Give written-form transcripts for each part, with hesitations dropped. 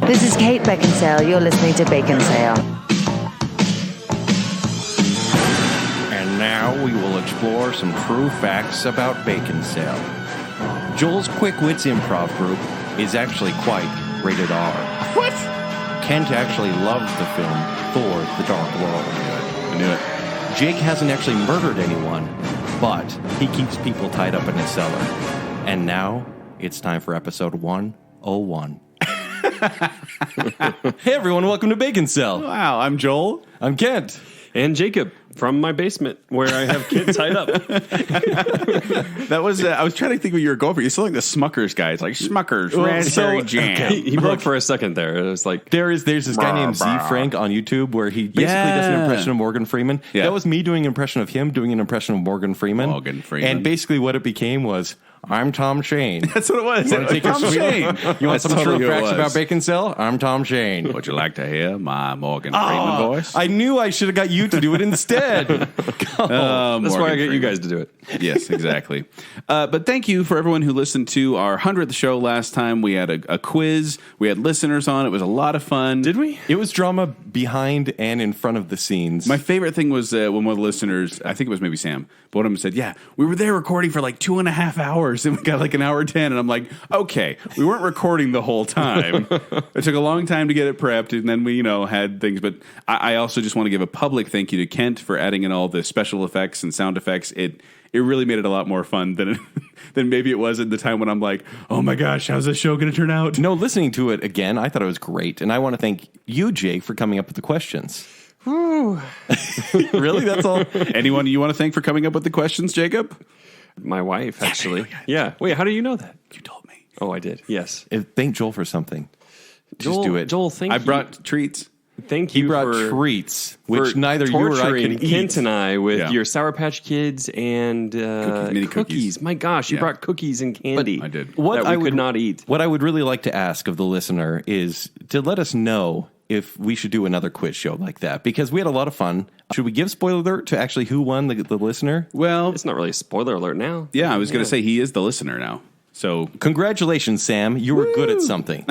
This is Kate Baconsale. You're listening to Baconsale. And now we will explore some true facts about Baconsale. Joel's Quick Wits improv group is actually quite rated R. What? Kent actually loves the film Thor: The Dark World. I knew it. Jake hasn't actually murdered anyone, but he keeps people tied up in his cellar. And now it's time for episode 101. Hey everyone, welcome to Baconsale. Wow, I'm Joel. I'm Kent. And Jacob from my basement where I have kids tied up. That was, I was trying to think what you were going for. You sound like the Smuckers guy. It's like Smuckers, raspberry jam. Okay, he broke for a second there. It was like... There's this guy named Z Frank on YouTube where he basically does an impression of Morgan Freeman. Yeah. That was me doing an impression of him doing an impression of Morgan Freeman. And basically what it became was, I'm Tom Shane. That's what it was. Tom Shane. You want some totally true what it facts was. about Baconsale? I'm Tom Shane. Would you like to hear my Morgan Freeman voice? I knew I should have got you to do it instead. That's why I get you guys to do it. Yes, exactly. But thank you for everyone who listened to our 100th show last time. We had a quiz. We had listeners on. It was a lot of fun. Did we? It was drama behind and in front of the scenes. My favorite thing was when one of the listeners, I think it was maybe Sam, but one of them said, yeah, we were there recording for like 2.5 hours and we got like an hour 10. And I'm like, okay, we weren't recording the whole time. It took a long time to get it prepped and then we, had things. But I also just want to give a public thank you to Kent for adding in all the special effects and sound effects. It really made it a lot more fun than maybe it was at the time when I'm like, oh my gosh, how's this show going to turn out? No, listening to it again, I thought it was great. And I want to thank you, Jake, for coming up with the questions. Really? That's all? Anyone you want to thank for coming up with the questions, Jacob? My wife, actually. Yeah. Wait, how do you know that? You told me. Oh, I did. Yes. Thank Joel for something. Joel, Just do it. Joel, thank you. I brought treats. Thank He you brought for treats, which neither you or I torturing can eat. Kent and I with your Sour Patch Kids and mini cookies. My gosh, you brought cookies and candy. I did. That we could not eat. What I would really like to ask of the listener is to let us know if we should do another quiz show like that, because we had a lot of fun. Should we give spoiler alert to actually who won the listener? Well, It's not really a spoiler alert now. yeah, I was going to say he is the listener now. So Congratulations, Sam. You were good at something.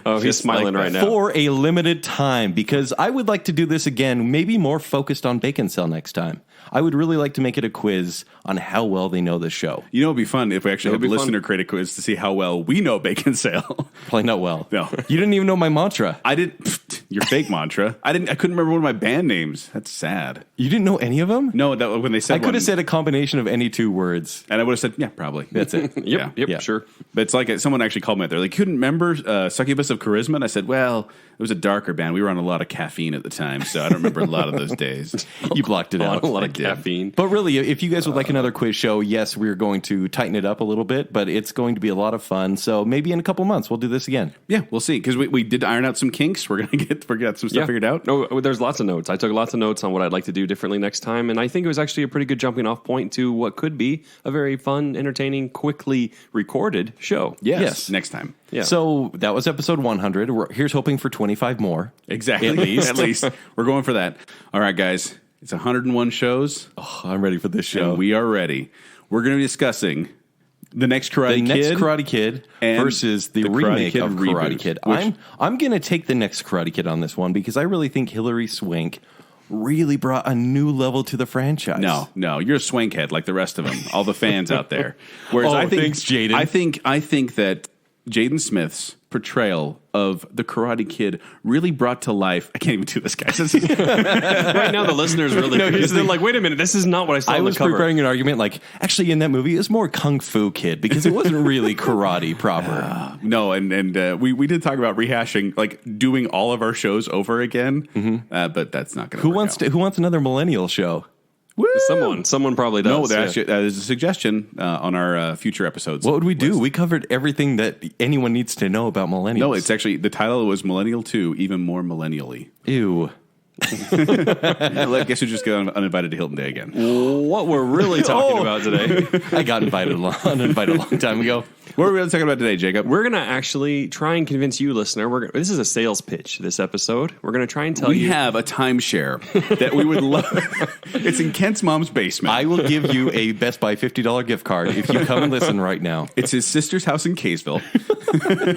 Oh, he's smiling right now. For a limited time, because I would like to do this again, maybe more focused on Baconsale next time. I would really like to make it a quiz on how well they know the show. You know, it'd be fun if we actually have a It'd be listener critic quiz to see how well we know Baconsale. Probably not well. No. You didn't even know my mantra. I didn't. Your fake mantra. I couldn't remember one of my band names. That's sad. You didn't know any of them? No, that when they said I could have said a combination of any two words. and I would have said, yeah, probably. That's it. Yep, Yeah. sure. But it's like someone actually called me out there. Like, couldn't remember Succubus of Charisma? And I said, well, it was a darker band. We were on a lot of caffeine at the time, so I don't remember a lot of those days. You blocked it out. A lot of I did. caffeine. But really, if you guys would like another quiz show, yes, we're going to tighten it up a little bit, but it's going to be a lot of fun. So maybe in a couple months, we'll do this again. Yeah, we'll see. Because we did iron out some kinks. We're gonna get some stuff figured out. No, there's lots of notes. I took lots of notes on what I'd like to do differently next time, and I think it was actually a pretty good jumping off point to what could be a very fun, entertaining, quickly recorded show. Yes. Next time. Yeah. So that was episode 100. Here's hoping for 25 more. Exactly. At least. At least. We're going for that. All right, guys. It's 101 shows. Oh, I'm ready for this show. And we are ready. We're going to be discussing the next Karate the Kid. next Karate Kid and versus the the Karate remake Kid of reboot, Karate Kid. which- I'm going to take the next Karate Kid on this one because I really think Hilary Swank really brought a new level to the franchise. No, you're a swankhead like the rest of them, all the fans out there. Whereas Oh, I think, thanks, Jaden. I think that Jaden Smith's portrayal of the Karate Kid really brought to life. I can't even do this, guys. Right now, the listeners really confused. They're like, wait a minute, this is not what I saw I on the was cover. preparing an argument like, actually, in that movie, it was more Kung Fu Kid because it wasn't really karate proper. No, and we did talk about rehashing, like doing all of our shows over again, but that's not going to work out. Who wants another millennial show? Woo! Someone probably does. No, there's a suggestion on our future episodes. What would we do? list. We covered everything that anyone needs to know about millennials. No, it's actually, the title was Millennial 2, even more millennially. Ew. I guess we just got uninvited to Hilton Day again. What we're really talking about today. I got uninvited a long time ago. What are we talking about today, Jacob? We're going to actually try and convince you, listener. This is a sales pitch, this episode. We're going to try and tell We you. have a timeshare that we would love. It's in Kent's mom's basement. I will give you a Best Buy $50 gift card if you come and listen right now. It's his sister's house in Kaysville.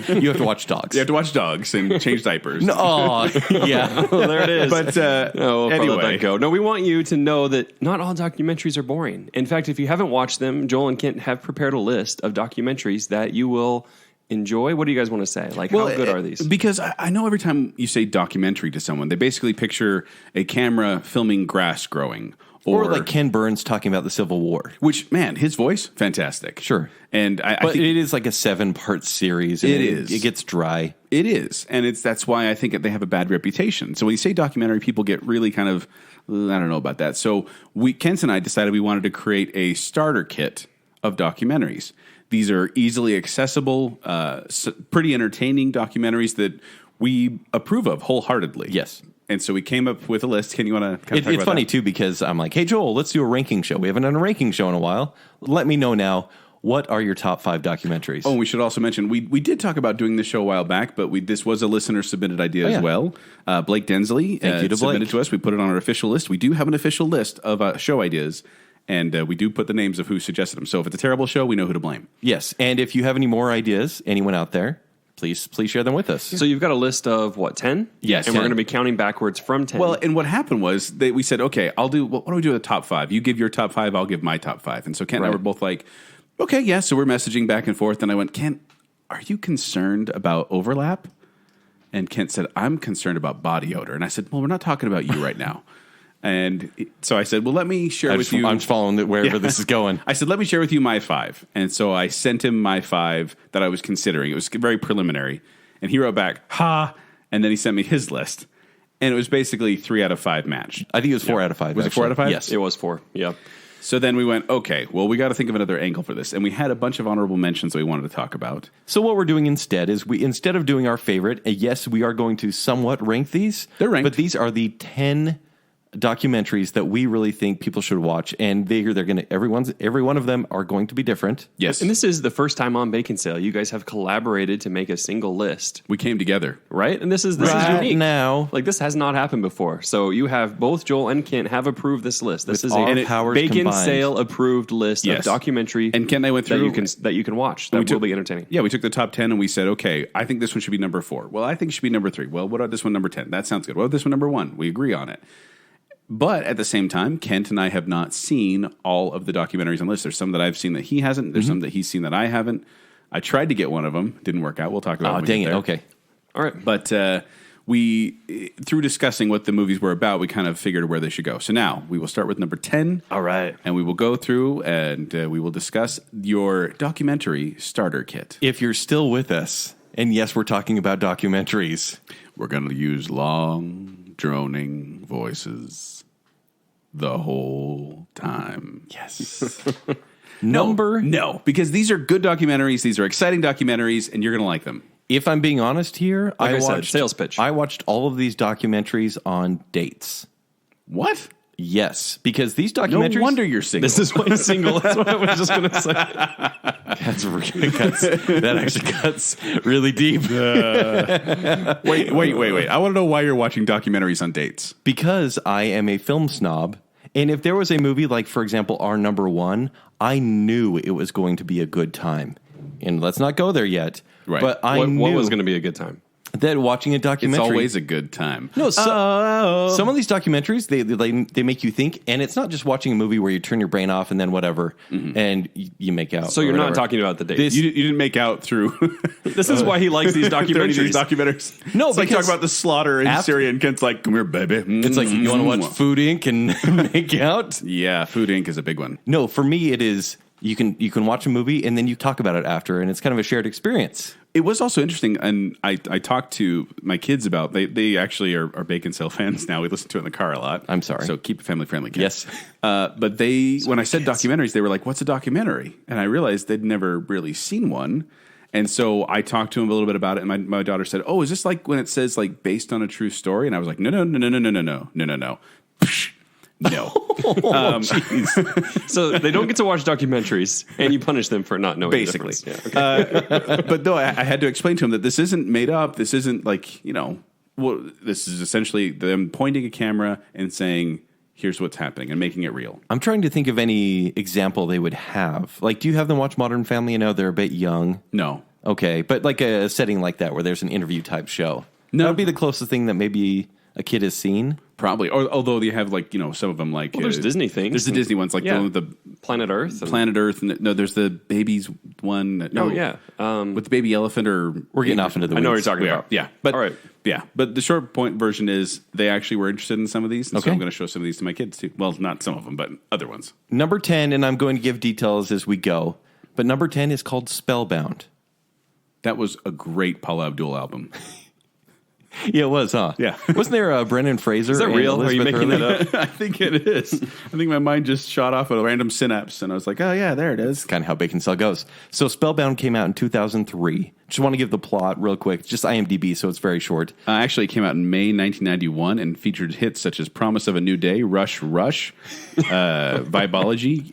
You have to watch dogs. You have to watch dogs and change diapers. Oh, yeah. Well, there it is. But We'll anyway. let that go. No, we want you to know that not all documentaries are boring. In fact, if you haven't watched them, Joel and Kent have prepared a list of documentaries that you will enjoy. What do you guys want to say? Like, how good are these? Because I know every time you say documentary to someone, they basically picture a camera filming grass growing. Or like Ken Burns talking about the Civil War. Which, man, his voice, fantastic. Sure. And I But think it is like a 7-part series. And It is. It gets dry. it is. And that's why I think they have a bad reputation. So when you say documentary, people get really kind of, I don't know about that. So Kent and I decided we wanted to create a starter kit of documentaries. These are easily accessible, pretty entertaining documentaries that we approve of wholeheartedly. Yes. And so we came up with a list. Ken, you want to kind of talk It's about funny, that? too, because I'm like, hey, Joel, let's do a ranking show. We haven't done a ranking show in a while. Let me know now. What are your top 5 documentaries? Oh, and we should also mention, we did talk about doing this show a while back, but this was a listener-submitted idea as well. Blake Densley Thank you to submitted Blake. to us. We put it on our official list. We do have an official list of show ideas, and we do put the names of who suggested them. So if it's a terrible show, we know who to blame. Yes. And if you have any more ideas, anyone out there, please share them with us. So you've got a list of, 10? Yes. And we're 10. going to be counting backwards from 10. Well, and what happened was we said, okay, I'll do, what do we do with the top 5? You give your top 5, I'll give my top 5. And so Kent and I were both like, okay, yeah. So we're messaging back and forth. And I went, Kent, are you concerned about overlap? And Kent said, I'm concerned about body odor. And I said, well, we're not talking about you right now. And so I said, well, let me share with you. I'm just following wherever this is going. I said, let me share with you my 5. And so I sent him my 5 that I was considering. It was very preliminary. And he wrote back, ha. And then he sent me his list. And it was basically 3 out of 5 matched. I think it was 4 out of 5. Was it 4 out of 5? Yes. it was 4. Yeah. So then we went, okay, well, we got to think of another angle for this. And we had a bunch of honorable mentions that we wanted to talk about. So what we're doing instead is instead of doing our favorite, yes, we are going to somewhat rank these. They're ranked. But these are the 10 documentaries that we really think people should watch, and they're going to every one of them are going to be different. Yes. And this is the first time on Baconsale. You guys have collaborated to make a single list, We came together. right? And this is Right unique. now. Like, this has not happened before. So you have both Joel and Kent have approved this list. This is all a powers Baconsale approved list Yes. of documentary And Kent and I went that through- you can watch. That will be entertaining. Yeah, we took the top 10 and we said, okay, I think this one should be number 4. Well, I think it should be number 3. Well, what about this one number 10? That sounds good. What about this one number 1? We agree on it. But at the same time, Kent and I have not seen all of the documentaries on the list. There's some that I've seen that he hasn't. There's some that he's seen that I haven't. I tried to get one of them. Didn't work out. We'll talk about it Oh, when we dang get it. there. Okay. All right. But we, through discussing what the movies were about, we kind of figured where they should go. So now we will start with number 10. All right. And we will go through and we will discuss your documentary starter kit. If you're still with us, and yes, we're talking about documentaries. We're going to use long, droning voices the whole time. Yes. Number, No, because these are good documentaries. These are exciting documentaries, and you're going to like them. if I'm being honest here, Like I said, sales pitch. I watched all of these documentaries on dates. What? Yes, because these No documentaries. wonder you're single. This is why he's single. That's what I was just going to say. That actually cuts really deep. Wait. I want to know why you're watching documentaries on dates. Because I am a film snob, and if there was a movie like, for example, our number 1, I knew it was going to be a good time. And let's not go there yet. Right. But I What knew was going to be a good time? that watching a It's documentary. always a good time. No, some of these documentaries they make you think, and it's not just watching a movie where you turn your brain off and then whatever, and you make out. So or you're not whatever. talking about the date. This- You didn't make out through This is why he likes these 30 documentaries. these documentaries. No, it's like because talk about the slaughter in after- Syria, and Kent's like, "Come here, baby." It's like you want to watch Food Inc. and make out. Yeah, Food Inc. is a big one. No, for me it is. You can watch a movie and then you talk about it after, and it's kind of a shared experience. It was also interesting, and I talked to my kids about. They actually are Baconsale fans now. We listen to it in the car a lot. I'm sorry. So keep it family friendly, Yes. kids. But when I said documentaries, they were like, "What's a documentary?" And I realized they'd never really seen one. And so I talked to them a little bit about it, and my daughter said, "Oh, is this like when it says like based on a true story?" And I was like, No. No. So they don't get to watch documentaries, and you punish them for not knowing Basically. the difference. Yeah, okay. But no, I had to explain to him that this isn't made up. This isn't like, well, this is essentially them pointing a camera and saying, here's what's happening and making it real. I'm trying to think of any example they would have. Like, do you have them watch Modern Family? I know they're a bit young. No. Okay, but like a setting like that where there's an interview type show. No. That would be the closest thing that maybe a kid has seen. Probably. Although they have like, some of them like... Well, there's Disney things. There's the Disney ones, like the one with the... Planet Earth. Planet Earth. And no, there's the babies one. No, yeah. With the baby elephant or... We're getting off into the weeds. I know what you're talking about. Yeah. But, All right. Yeah. But the short point version is they actually were interested in some of these. And Okay. so I'm going to show some of these to my kids too. Well, not some of them, but other ones. Number 10, and I'm going to give details as we go, but number 10 is called Spellbound. That was a great Paula Abdul album. Yeah, it was, huh? Yeah. Wasn't there a Brendan Fraser? Is that and real? Are you Elizabeth making Hurley? that up? I think it is. I think my mind just shot off a random synapse, and I was like, oh, yeah, there it is. Kind of how Baconsale goes. So Spellbound came out in 2003. Just want to give the plot real quick. Just IMDb, so it's very short. Actually, it came out in May 1991 and featured hits such as Promise of a New Day, Rush, Vibology,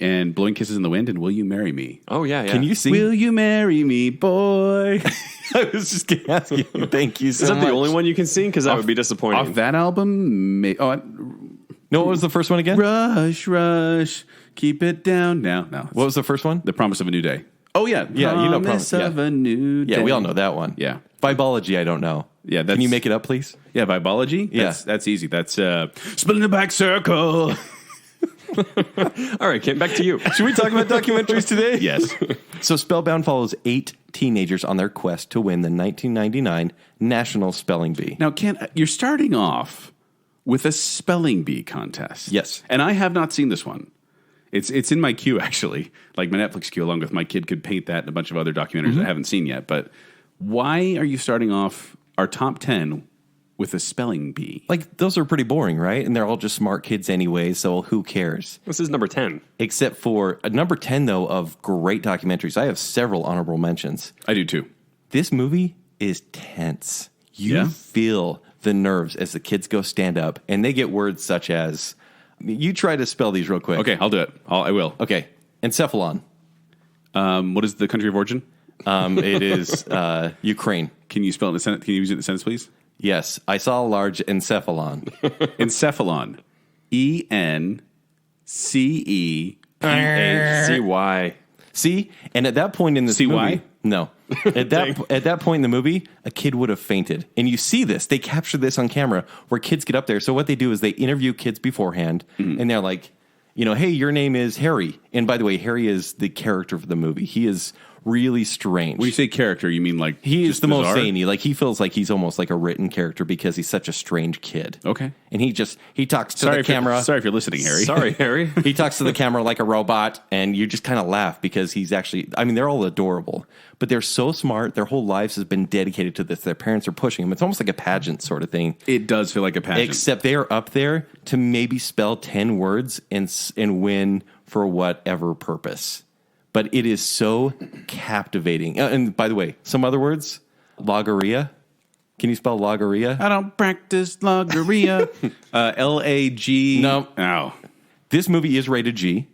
and Blowing Kisses in the Wind, and Will You Marry Me? Oh, yeah. Can you sing? Will you marry me, boy? I was just going to ask you. Thank you so Is that much. the only one you can sing? Because that would be disappointing. Off that album? No, what was the first one again? Rush, keep it down now. No, What was the first one? The Promise of a New Day. Oh, yeah. Yeah, you know Promise, of yeah. a New Day. Yeah, we all know that one. Yeah. Vibology, I don't know. Yeah, Can you make it up, please? Yeah, Vibology? Yeah. That's easy. That's Split in the Back Circle. All right, Kent, back to you. Should we talk about documentaries today? Yes. So Spellbound follows 8 teenagers on their quest to win the 1999 National Spelling Bee. Now, Ken, you're starting off with a spelling bee contest. Yes. And I have not seen this one. It's in my queue, actually, like my Netflix queue, along with My Kid Could Paint That and a bunch of other documentaries I haven't seen yet. But why are you starting off our top 10 with a spelling bee? Like, those are pretty boring, right? And they're all just smart kids anyway, so who cares? This is number 10. Except for number 10, though, of great documentaries. I have several honorable mentions. I do, too. This movie is tense. You Yeah? feel the nerves as the kids go stand up, and they get words such as, you try to spell these real quick. Okay, I'll do it. I will. Okay. Encephalon. What is the country of origin? It is Ukraine. Can you spell it in a sentence? Can you use it in a sentence, please? Yes, I saw a large encephalon. Encephalon. ENCEPHA. CY. See, and at that point in this CY? movie, no, at that point in the movie, a kid would have fainted. And you see this; they capture this on camera where kids get up there. So what they do is they interview kids beforehand, and they're like, hey, your name is Harry, and by the way, Harry is the character for the movie. He is really strange. When you say character, you mean like He is just the most bizarre? zany. Like, he feels like he's almost like a written character because he's such a strange kid. Okay. And he talks to the Sorry camera. Sorry if you're listening, Harry. Sorry, Harry. He talks to the camera like a robot, and you just kind of laugh because he's actually, they're all adorable, but they're so smart. Their whole lives has been dedicated to this. Their parents are pushing them. It's almost like a pageant sort of thing. It does feel like a pageant. Except they are up there to maybe spell 10 words and win for whatever purpose. But it is so captivating. And by the way, some other words, Logorrhea. Can you spell Logorrhea? I don't practice Logorrhea. LAG. No. Oh. This movie is rated G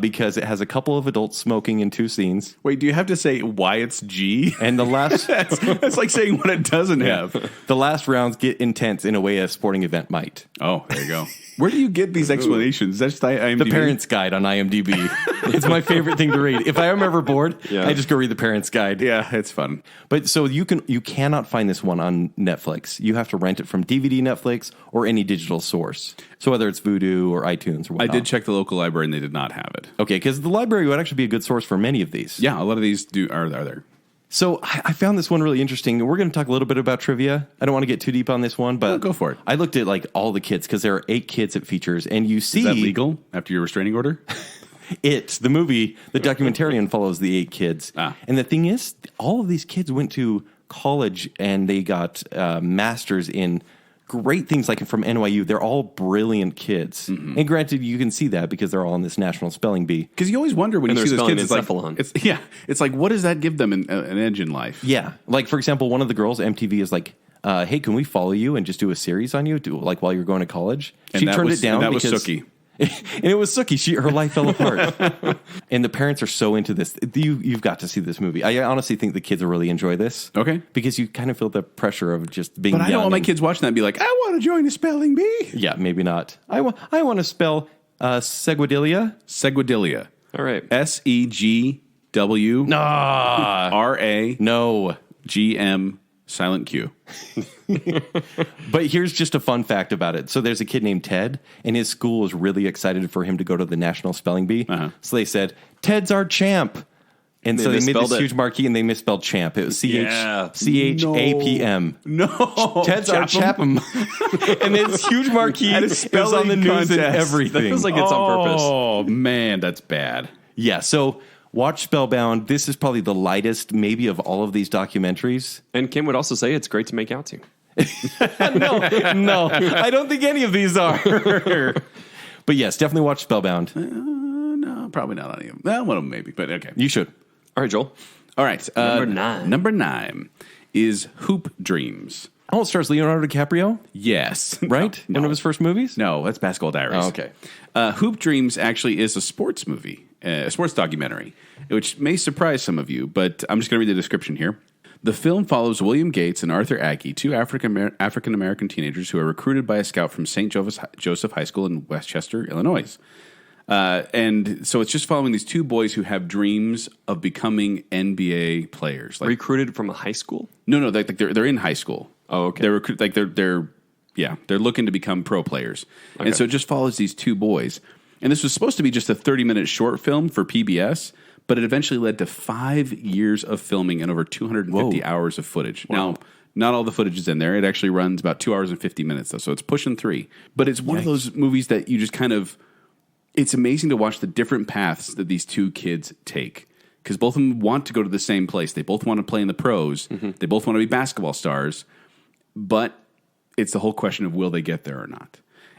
because it has a couple of adults smoking in 2 scenes. Wait, do you have to say why it's G? And the last That's like saying what it doesn't have. the last rounds get intense in a way a sporting event might. Oh, there you go. Where do you get these explanations? That's just IMDb. The Parents Guide on IMDb. It's my favorite thing to read. If I am ever bored, I just go read the Parents Guide. Yeah, it's fun. But so you cannot find this one on Netflix. You have to rent it from DVD Netflix or any digital source. So whether it's Vudu or iTunes or whatnot. I did check the local library and they did not have it. Okay, because the library would actually be a good source for many of these. Yeah, a lot of these are there. So I found this one really interesting. We're going to talk a little bit about trivia. I don't want to get too deep on this one, but go for it. I looked at like all the kids because there are 8 kids it features, and you see Is that legal after your restraining order? the movie, the documentarian follows the 8 kids. And the thing is, all of these kids went to college and they got masters in great things like from NYU. They're all brilliant kids. And granted, you can see that because they're all in this National Spelling Bee. Because you always wonder when And you they're see those spelling kids, encephalon. it's like, what does that give them an edge in life? Yeah. Like, for example, one of the girls, MTV, is like, hey, can we follow you and just do a series on you, like while you're going to college? And She that turned was- it down and that was because Sookie. and it was Sookie. Her life fell apart. And the parents are so into this. You've got to see this movie. I honestly think the kids will really enjoy this. Okay. Because you kind of feel the pressure of just being But I don't young want my and- kids watching that and be like, I want to join a spelling bee. Yeah, maybe not. I want to spell seguidilia. Seguidilia. All right. SEGWIDILIA. W Ah, R A no. G M silent Q. But here's just a fun fact about it. So there's a kid named Ted, and his school was really excited for him to go to the National Spelling Bee. So they said, Ted's our champ. And so they made this huge marquee, and they misspelled champ. It was CHAPM. No. Ted's our Chapham. And this huge marquee is on the news and everything. Feels like it's on purpose. Oh, man, that's bad. Yeah, so watch Spellbound. This is probably the lightest maybe of all of these documentaries. And Kim would also say it's great to make out to. No, I don't think any of these are. But yes, definitely watch Spellbound. No, probably not any of them. Well, one of them maybe, but okay. You should. All right, Joel. All right. Number 9. Number 9 is Hoop Dreams. Oh, it stars Leonardo DiCaprio, Yes. right? No. One of his first movies? No, that's Basketball Diaries. Oh, okay. Hoop Dreams actually is a sports movie, a sports documentary, which may surprise some of you, but I'm just going to read the description here. The film follows William Gates and Arthur Agee, two African-American teenagers who are recruited by a scout from St. Joseph High School in Westchester, Illinois. And so it's just following these two boys who have dreams of becoming NBA players. Like, Recruited from a high school? no, they're in high school. Oh, okay. They're looking to become pro players. And so it just follows these two boys. And this was supposed to be just a 30-minute short film for PBS, but it eventually led to 5 years of filming and over 250 hours of footage. Wow. Now, not all the footage is in there. It actually runs about 2 hours and 50 minutes, though, so it's pushing 3. But it's one of those movies that you just kind of... It's amazing to watch the different paths that these two kids take. Because both of them want to go to the same place. They both want to play in the pros. Mm-hmm. They both want to be basketball stars. But it's the whole question of will they get there or not.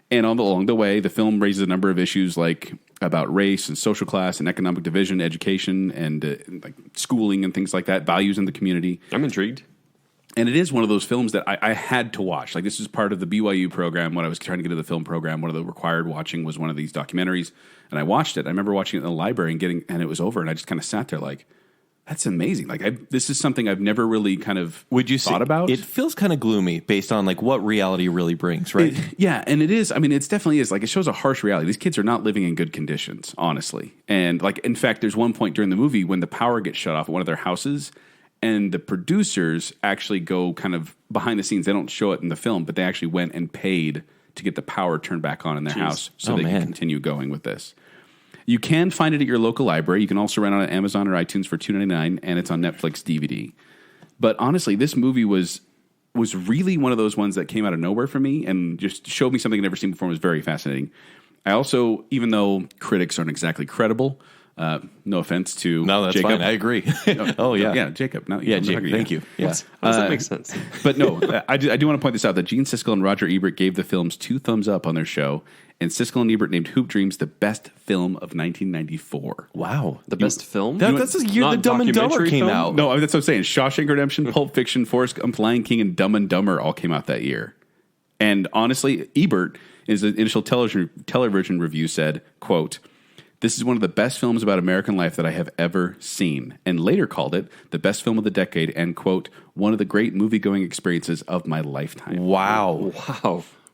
And along the way, the film raises a number of issues like about race and social class and economic division, education, and like schooling and things like that, values in the community. I'm intrigued. And it is one of those films that I had to watch. Like, this is part of the BYU program. When I was trying to get to the film program, one of the required watching was one of these documentaries. And I watched it. I remember watching it in the library and it was over. And I just kind of sat there like, that's amazing. Like, this is something I've never really kind of thought about. It feels kind of gloomy based on like what reality really brings, right? Yeah, and it is. I mean, it definitely is. Like, it shows a harsh reality. These kids are not living in good conditions, honestly. And like, in fact, there's one point during the movie when the power gets shut off at one of their houses, and the producers actually go kind of behind the scenes. They don't show it in the film, but they actually went and paid to get the power turned back on in their house so they can continue going with this. You can find it at your local library. You can also rent it on Amazon or iTunes for $2.99, and it's on Netflix DVD. But honestly, this movie was really one of those ones that came out of nowhere for me and just showed me something I'd never seen before and was very fascinating. I also, even though critics aren't exactly credible, no offense to that's Jacob. fine. I agree. Yeah, Jacob. No, Jacob. Thank you. Yeah. How does that make sense? But no, I do want to point this out that Gene Siskel and Roger Ebert gave the films 2 thumbs up on their show, and Siskel and Ebert named Hoop Dreams the best film of 1994. Wow. The best film? That's the year the Dumb and Dumber came film? out. No, that's what I'm saying. Shawshank Redemption, Pulp Fiction, Forrest Gump, Lion King, and Dumb and Dumber all came out that year. And honestly, Ebert, in his initial television review, said, quote, "This is one of the best films about American life that I have ever seen," and later called it the best film of the decade and, quote, "one of the great movie-going experiences of my lifetime." Wow.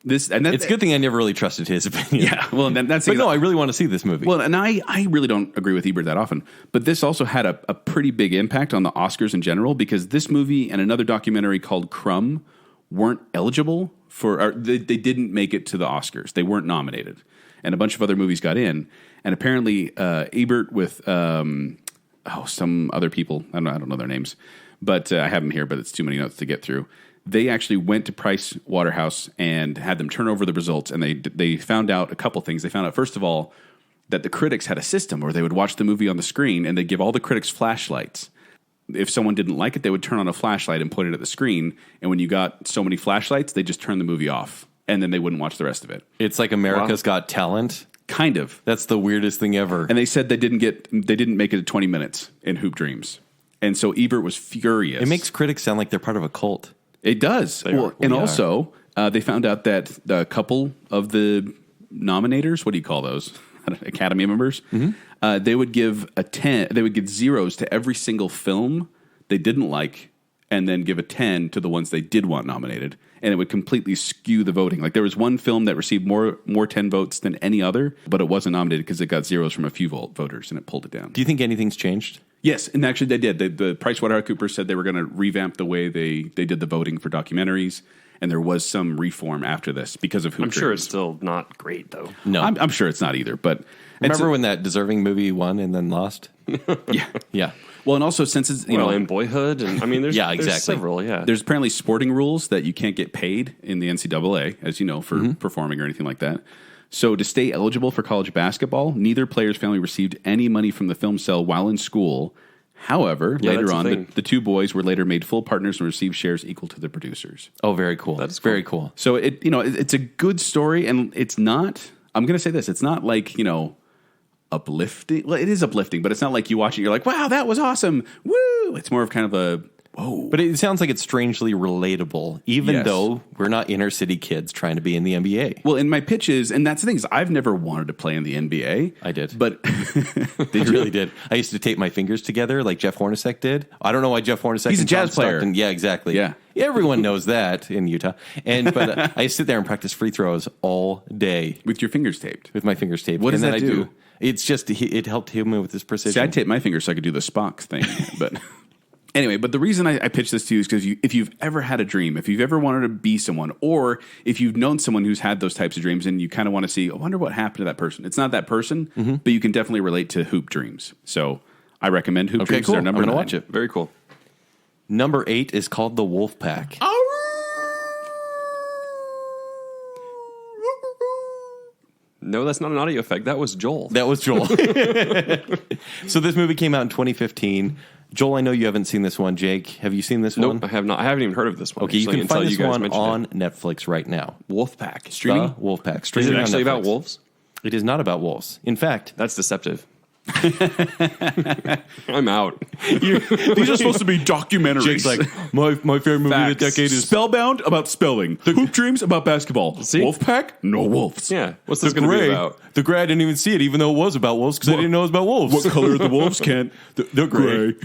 It's a good thing I never really trusted his opinion. Yeah, well, that's... But no, I really want to see this movie. Well, and I really don't agree with Ebert that often, but this also had a pretty big impact on the Oscars in general, because this movie and another documentary called Crumb weren't eligible for... Or they didn't make it to the Oscars. They weren't nominated. And a bunch of other movies got in. And apparently Ebert with some other people, I don't know their names, but I have them here, but it's too many notes to get through. They actually went to Price Waterhouse and had them turn over the results, and they found out a couple things. They found out, first of all, that the critics had a system where they would watch the movie on the screen, and they'd give all the critics flashlights. If someone didn't like it, they would turn on a flashlight and point it at the screen, and when you got so many flashlights, they just turned the movie off, and then they wouldn't watch the rest of it. It's like America's Got Talent. Kind of. That's the weirdest thing ever. And they said they didn't make it to 20 minutes in Hoop Dreams. And so Ebert was furious. It makes critics sound like they're part of a cult. It does. Also, they found out that a couple of the nominators, what do you call those? Academy members, they would give they would give zeros to every single film they didn't like, and then give a 10 to the ones they did want nominated. And it would completely skew the voting. Like, there was one film that received more 10 votes than any other, but it wasn't nominated because it got zeros from a few voters, and it pulled it down. Do you think anything's changed? Yes, and actually they did. The PricewaterhouseCoopers said they were going to revamp the way they did the voting for documentaries, and there was some reform after this because of Hoop I'm sure Dreams. it's still not great, though. No. I'm sure it's not either. But Remember when that deserving movie won and then lost? yeah. Yeah. Well, and also since it's in Boyhood, and I mean, there's, Yeah, there's exactly. several, yeah. there's apparently sporting rules that you can't get paid in the NCAA, as you know, for performing or anything like that. So to stay eligible for college basketball, neither player's family received any money from the film sale while in school. However, Yeah, later that's a on, thing. the two boys were later made full partners and received shares equal to the producers. Oh, very cool. That's very cool. So it's a good story, and it's not. I'm going to say this: it's not like uplifting. Well, it is uplifting, but it's not like you watch it, you're like, wow, that was awesome, woo. It's more of kind of a whoa. But it sounds like it's strangely relatable, even Yes. though we're not inner city kids trying to be in the NBA. Well, in my pitches, and that's the thing is, I've never wanted to play in the NBA. I did. But I really did. I used to tape my fingers together like Jeff Hornacek did. I don't know why Jeff Hornacek. He's a and John jazz player. Stockton- Yeah, exactly. Yeah. Everyone knows that in Utah. But I sit there and practice free throws all day with your fingers taped. with my fingers taped. What does and then that I do? It's just it helped him with his precision. See, I taped my fingers so I could do the Spock thing. But anyway, but the reason I pitched this to you is because if you've ever had a dream, if you've ever wanted to be someone, or if you've known someone who's had those types of dreams and you kind of want to see, I wonder what happened to that person. It's not that person, but you can definitely relate to Hoop Dreams. So I recommend Hoop Dreams. cool. They're number I'm gonna 9. watch it. Very cool. Number 8 is called The Wolf Pack. No, that's not an audio effect. That was Joel. That was Joel. So this movie came out in 2015. Joel, I know you haven't seen this one. Jake, have you seen this one? Nope, I have not. I haven't even heard of this one. Okay, you actually, can find until this guys one mentioned on it. Netflix right now. Wolfpack. Streaming? The Wolfpack. Is Streaming it on actually about Netflix. wolves? It is not about wolves. In fact, That's deceptive. I'm out. These are supposed to be documentaries. Jake's like, my favorite movie of the Facts. decade is Spellbound about spelling. Hoop Dreams about basketball. See? Wolfpack? No wolves. Yeah. What's this The going to be Gray. about? The Gray, I didn't even see it, even though it was about wolves, because I didn't know it was about wolves. What color are the wolves, Kent? They're gray.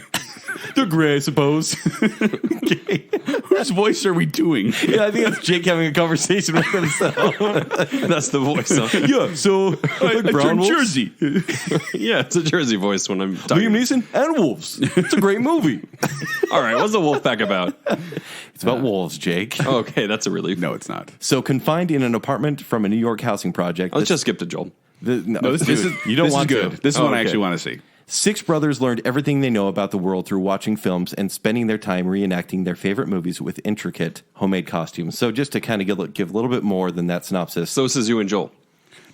They're gray, I suppose. Whose voice are we doing? Yeah, I think that's Jake having a conversation with himself. That's the voice. Huh? Yeah, so I like brown wolves. Jersey. Yeah, it's a Jersey voice when I'm talking. Liam Neeson and wolves. It's a great movie. All right, what's the Wolfpack about? It's about wolves, Jake. Okay, that's a relief. No, it's not. So confined in an apartment from a New York housing project. Let's just skip to Joel. No, this dude, is you don't this want is good. to. This is Oh, one I okay. actually want to see. 6 brothers learned everything they know about the world through watching films and spending their time reenacting their favorite movies with intricate homemade costumes. So just to kind of give a little bit more than that synopsis. So this is you and Joel.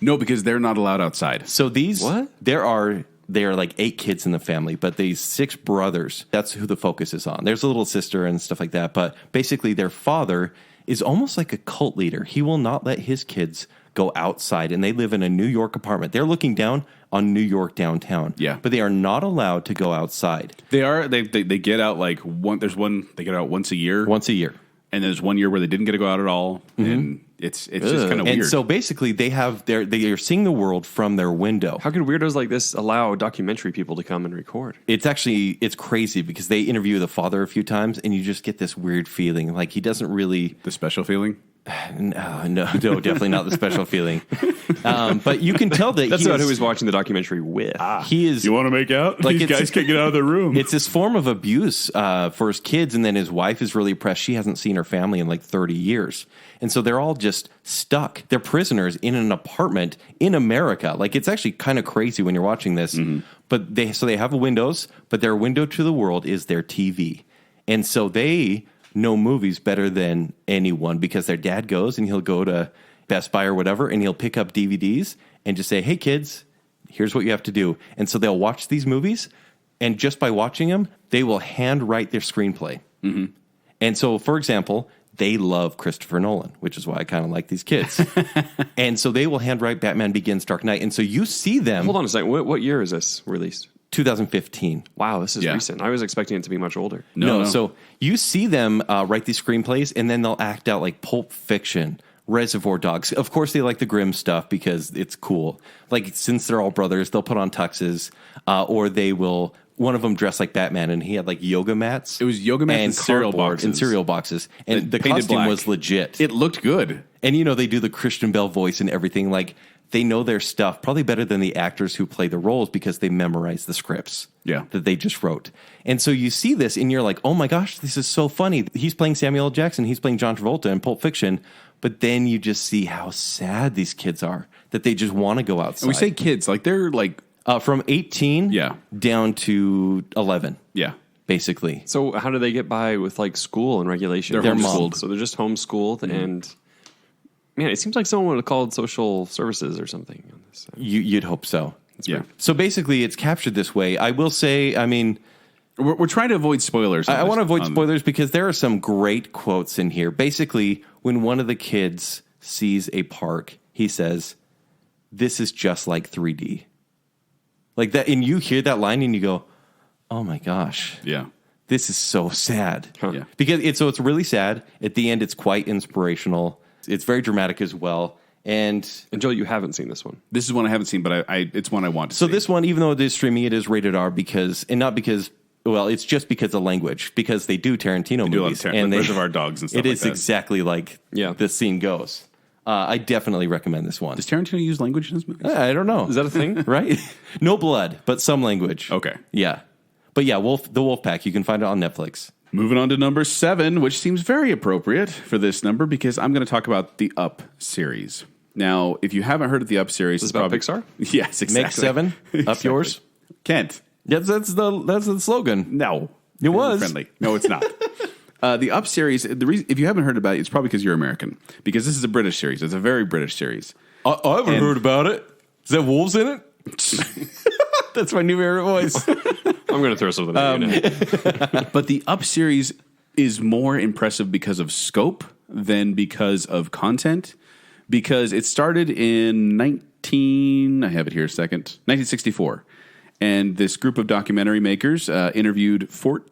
No, because they're not allowed outside. So these, What? there are like 8 kids in the family, but these 6 brothers, that's who the focus is on. There's a little sister and stuff like that, but basically their father is almost like a cult leader. He will not let his kids go outside, and they live in a New York apartment. They're looking down on New York downtown. Yeah. But they are not allowed to go outside They are. They get out like one. There's one. They get out once a year. once a year. And there's 1 year where they didn't get to go out at all, and it's just kind of And weird. so basically they are seeing the world from their window. How could weirdos like this allow documentary people to come and record? It's crazy because they interview the father a few times, and you just get this weird feeling like he doesn't really. the special feeling. No, definitely not the special feeling. But you can tell that That's he not is, who he's watching the documentary with. he is. You want to make out? Like, These it's- guys can't get out of their room. It's this form of abuse for his kids, and then his wife is really oppressed. She hasn't seen her family in like 30 years. And so they're all just stuck. They're prisoners in an apartment in America. Like, it's actually kind of crazy when you're watching this. But they have windows, but their window to the world is their TV. And so they know movies better than anyone because their dad goes and he'll go to Best Buy or whatever, and he'll pick up DVDs and just say, hey, kids, here's what you have to do. And so they'll watch these movies, and just by watching them, they will handwrite their screenplay. And so, for example, they love Christopher Nolan, which is why I kind of like these kids. And so they will handwrite Batman Begins, Dark Knight. And so you see them. Hold on a second. What year is this released? 2015. Wow, this is Yeah. recent. I was expecting it to be much older. No. So you see them write these screenplays, and then they'll act out like Pulp Fiction, Reservoir Dogs. Of course, they like the grim stuff because it's cool. Like, since they're all brothers, they'll put on tuxes, or they will. One of them dressed like Batman, and he had like yoga mats. It was yoga mats and cereal cardboard boxes. and cereal boxes, and the Painted costume black. was legit. It looked good. And they do the Christian Bale voice and everything. Like, they know their stuff probably better than the actors who play the roles because they memorize the scripts that they just wrote. And so you see this and you're like, oh my gosh, this is so funny. He's playing Samuel L. Jackson. He's playing John Travolta in Pulp Fiction. But then you just see how sad these kids are, that they just want to go outside. And we say kids, like they're like... from 18 down to 11. Yeah. Basically. So how do they get by with like school and regulation? They're homeschooled. So they're just homeschooled and... Man, it seems like someone would have called social services or something on this. You'd hope so. Yeah. So basically, it's captured this way. I will say, I mean... We're trying to avoid spoilers. I want to avoid spoilers because there are some great quotes in here. Basically, when one of the kids sees a park, he says, "This is just like 3D." Like that, and you hear that line and you go, "Oh my gosh." Yeah. This is so sad. Yeah. Because it's really sad. At the end, it's quite inspirational. It's very dramatic as well. And Joel, you haven't seen this one. This is one I haven't seen, but it's one I want to see. So this one, even though it is streaming, it is rated R because, and not because, well, it's just because of language, because they do Tarantino movies. And Reservoir Dogs and stuff it like is that. exactly like the scene goes. I definitely recommend this one. Does Tarantino use language in his movies? I don't know. Is that a thing? Right? No blood, but some language. Okay. Yeah. But yeah, The Wolfpack, you can find it on Netflix. Moving on to number 7, which seems very appropriate for this number because I'm going to talk about the Up series. Now, if you haven't heard of the Up series, Is this about Pixar? Yes, exactly. Make 7, up yours. Kent. Yes, that's the slogan. No. It was. Friendly. No, it's not. The Up series, the reason, if you haven't heard about it, it's probably because you're American. Because this is a British series. It's a very British series. I haven't heard about it. Is there wolves in it? That's my new favorite voice. I'm going to throw something at you now. But the Up series is more impressive because of scope than because of content. Because it started in I have it here a second, 1964. And this group of documentary makers interviewed 20,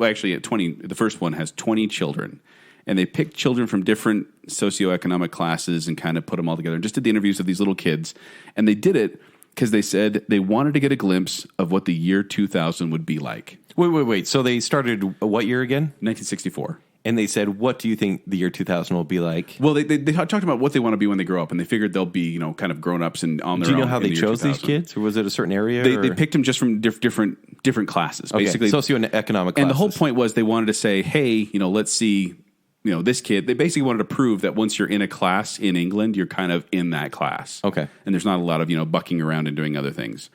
the first one has 20 children. And they picked children from different socioeconomic classes and kind of put them all together and just did the interviews of these little kids. And they did it because they said they wanted to get a glimpse of what the year 2000 would be like. Wait. So they started what year again? 1964. And they said, what do you think the year 2000 will be like? Well, they talked about what they want to be when they grow up, and they figured they'll be, kind of grown-ups and on their own. Do you know how in they the year chose these 2000. kids? Or was it a certain area? They picked them just from different classes, Okay, basically. socioeconomic classes. And the whole point was they wanted to say, hey, let's see, this kid. They basically wanted to prove that once you're in a class in England, you're kind of in that class. Okay. And there's not a lot of, bucking around and doing other things.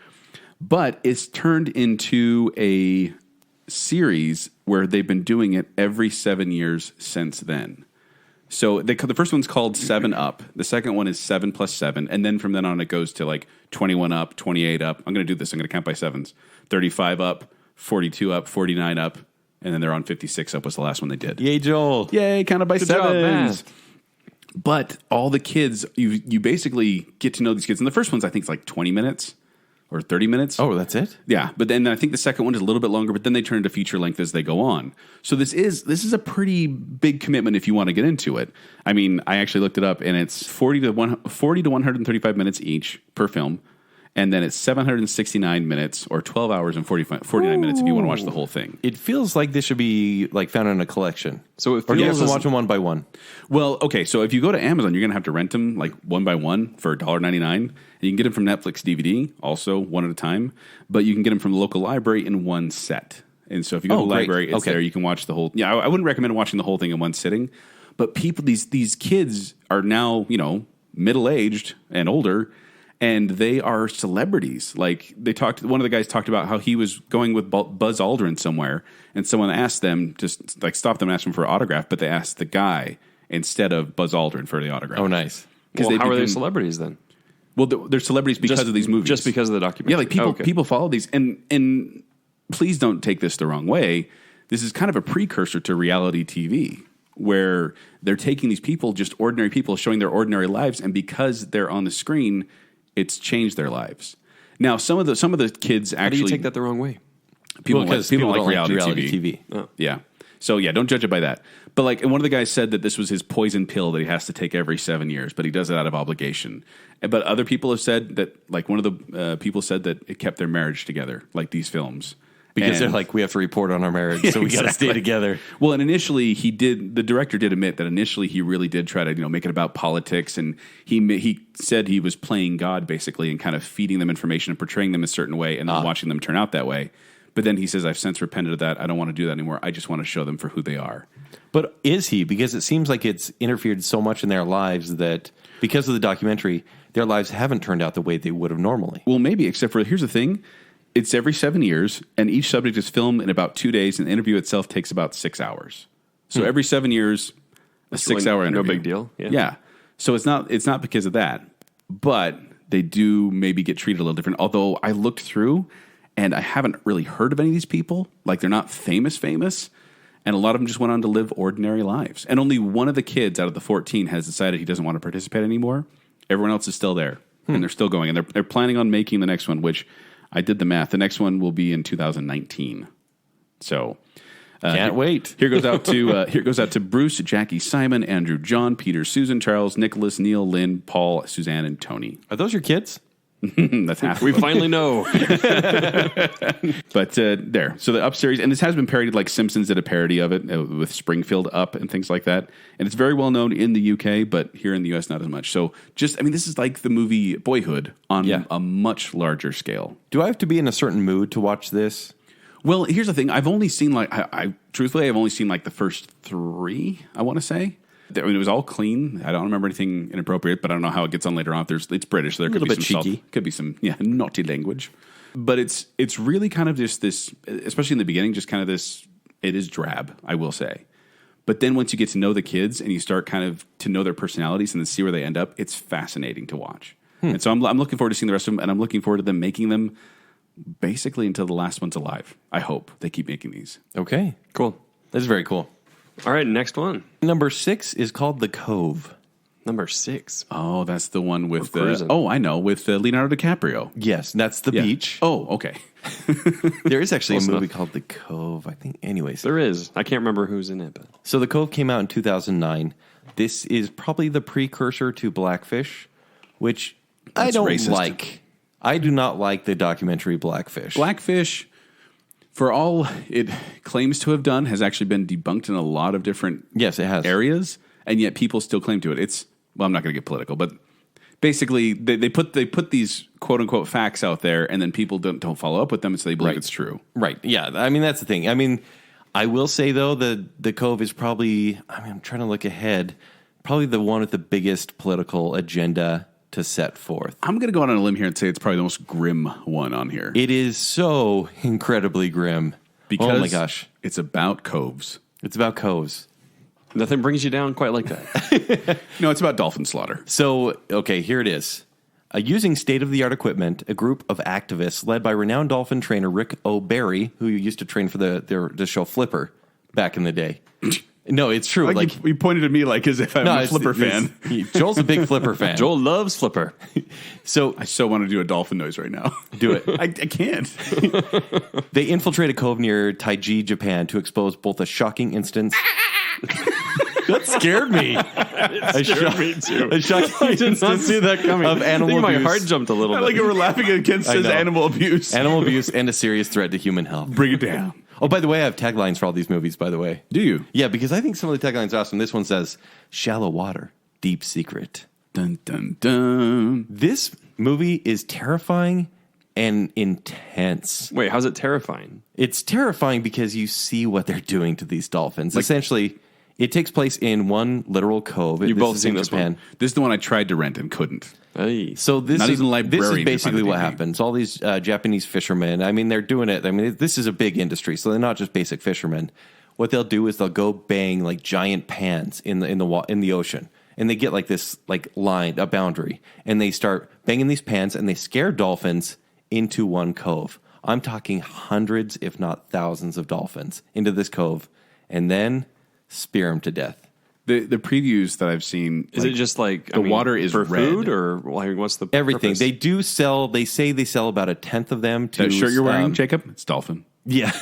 But it's turned into a series where they've been doing it every 7 years since then. So the first one's called 7 Up. The second one is 7 plus 7. And then from then on, it goes to like 21 up, 28 up. I'm going to do this. I'm going to count by sevens. 35 up, 42 up, 49 up. And then they're on 56 up was the last one they did. Yay, Joel. Yay, counted by Good job, sevens. man. But all the kids, you basically get to know these kids. And the first one's, I think, it's like 20 minutes or 30 minutes. Oh, that's it? Yeah, but then I think the second one is a little bit longer, but then they turn to feature length as they go on. So this is a pretty big commitment if you want to get into it. I mean, I actually looked it up, and it's 40 to 135 minutes each per film, and then it's 769 minutes or 12 hours and 49 minutes if you want to watch the whole thing. It feels like this should be like found in a collection. So it Or do you have feels to watch them one by one? Well, okay, so if you go to Amazon, you're going to have to rent them like one by one for $1.99. And you can get them from Netflix DVD, also one at a time. But you can get them from the local library in one set. And so if you go to the great. library, it's Okay. there. You can watch the whole. Yeah, I wouldn't recommend watching the whole thing in one sitting. But people, these kids are now, middle aged and older, and they are celebrities. Like one of the guys talked about how he was going with Buzz Aldrin somewhere, and someone asked them just like stop them and ask them for an autograph, but they asked the guy instead of Buzz Aldrin for the autograph. Oh, nice. Well, how are they celebrities then? Well, they're celebrities because of these movies. Just because of the documentary. Yeah, like people Okay. people follow these, and please don't take this the wrong way. This is kind of a precursor to reality TV, where they're taking these people, just ordinary people, showing their ordinary lives, and because they're on the screen, it's changed their lives. Now, some of the kids How do actually you take that the wrong way? people Well, like, 'cause people people like don't like reality, reality TV. TV. Yeah. So yeah, don't judge it by that. But like, and one of the guys said that this was his poison pill that he has to take every 7 years, but he does it out of obligation. But other people have said that, like one of the people said that it kept their marriage together, like these films. Because they're like, we have to report on our marriage, so we got to stay together. Well, and initially the director did admit that initially he really did try to, make it about politics, and he said he was playing God basically and kind of feeding them information and portraying them a certain way and then watching them turn out that way. But then he says, I've since repented of that. I don't want to do that anymore. I just want to show them for who they are. But is he? Because it seems like it's interfered so much in their lives that because of the documentary, their lives haven't turned out the way they would have normally. Well, maybe, except for, here's the thing. It's every 7 years, and each subject is filmed in about 2 days, and the interview itself takes about 6 hours. So every 7 years, a 6-hour interview. No big deal. Yeah. So it's not because of that, but they do maybe get treated a little different. Although I looked through, and I haven't really heard of any of these people. Like, they're not famous, and a lot of them just went on to live ordinary lives. And only one of the kids out of the 14 has decided he doesn't want to participate anymore. Everyone else is still there, and they're still going. And they're planning on making the next one, which I did the math. The next one will be in 2019. So can't wait. Here goes out to Bruce, Jackie, Simon, Andrew, John, Peter, Susan, Charles, Nicholas, Neil, Lynn, Paul, Suzanne, and Tony. Are those your kids? That's half. We finally know. But there. So the Up series, and this has been parodied, like Simpsons did a parody of it with Springfield Up and things like that. And it's very well known in the UK, but here in the US, not as much. So this is like the movie Boyhood on a much larger scale. Do I have to be in a certain mood to watch this? Well, here's the thing. I've only seen truthfully, I've only seen like the first 3, I want to say. I mean, it was all clean. I don't remember anything inappropriate, but I don't know how it gets on later on. It's British, so there could be some cheeky. Could be some naughty language. But it's really kind of just this, especially in the beginning, just kind of this. It is drab, I will say. But then once you get to know the kids and you start kind of to know their personalities and then see where they end up, it's fascinating to watch. And so I'm looking forward to seeing the rest of them, and I'm looking forward to them making them basically until the last one's alive. I hope they keep making these. Okay, Cool. that's very cool. All right, next one. Number 6 is called The Cove. Number 6. Oh, that's the one with I know, with Leonardo DiCaprio. Yes, that's the beach. Oh, okay. There is actually a Close movie enough. called The Cove, I think. Anyways. There is. I can't remember who's in it, but So The Cove came out in 2009. This is probably the precursor to Blackfish, which I don't racist. like. I do not like the documentary Blackfish. Blackfish, for all it claims to have done, has actually been debunked in a lot of different Yes, it has. areas, and yet people still claim to it. I'm not going to get political, but basically they put these quote unquote facts out there, and then people don't follow up with them, so they believe it's true. Right. Yeah. I mean, that's the thing. I mean, I will say, though, the Cove is probably, I'm trying to look ahead, probably the one with the biggest political agenda to set forth. I'm going to go out on a limb here and say it's probably the most grim one on here. It is so incredibly grim. Because oh my gosh. it's about coves. It's about coves. nothing brings you down quite like that. No, it's about dolphin slaughter. So, okay, here it is. Using state-of-the-art equipment, a group of activists led by renowned dolphin trainer Rick O'Barry, who used to train for the show Flipper back in the day. No, it's true. Like you pointed at me like as if I'm a Flipper fan. Joel's a big Flipper fan. Joel loves Flipper. So I so want to do a dolphin noise right now. do it. I can't. They infiltrate a cove near Taiji, Japan, to expose both a shocking instance. That scared me. It scared me too. A shocking I did not instance see that coming. of animal I think my abuse. heart jumped a little I bit. like we're laughing against his know. animal abuse. Animal abuse and a serious threat to human health. Bring it down. Oh, by the way, I have taglines for all these movies, by the way. Do you? Yeah, because I think some of the taglines are awesome. This one says, shallow water, deep secret. Dun, dun, dun. This movie is terrifying and intense. Wait, how's it terrifying? It's terrifying because you see what they're doing to these dolphins. Essentially, it takes place in one literal cove. You've both is seen in this Japan. one. This is the one I tried to rent and couldn't. Hey. So this Not is even librarian this can is basically find the what DVD. happens. All these Japanese fishermen. I mean, they're doing it. I mean, this is a big industry, so they're not just basic fishermen. What they'll do is they'll go bang like giant pans in the ocean, and they get like this like line, a boundary, and they start banging these pans, and they scare dolphins into one cove. I'm talking hundreds, if not thousands, of dolphins into this cove, and then spear them to death. The previews that I've seen, Is it just like the water is for red. food or like, what's the Everything purpose? they do sell. They say they sell about 1/10 of them to that shirt you're wearing, Jacob? It's dolphin. Yeah,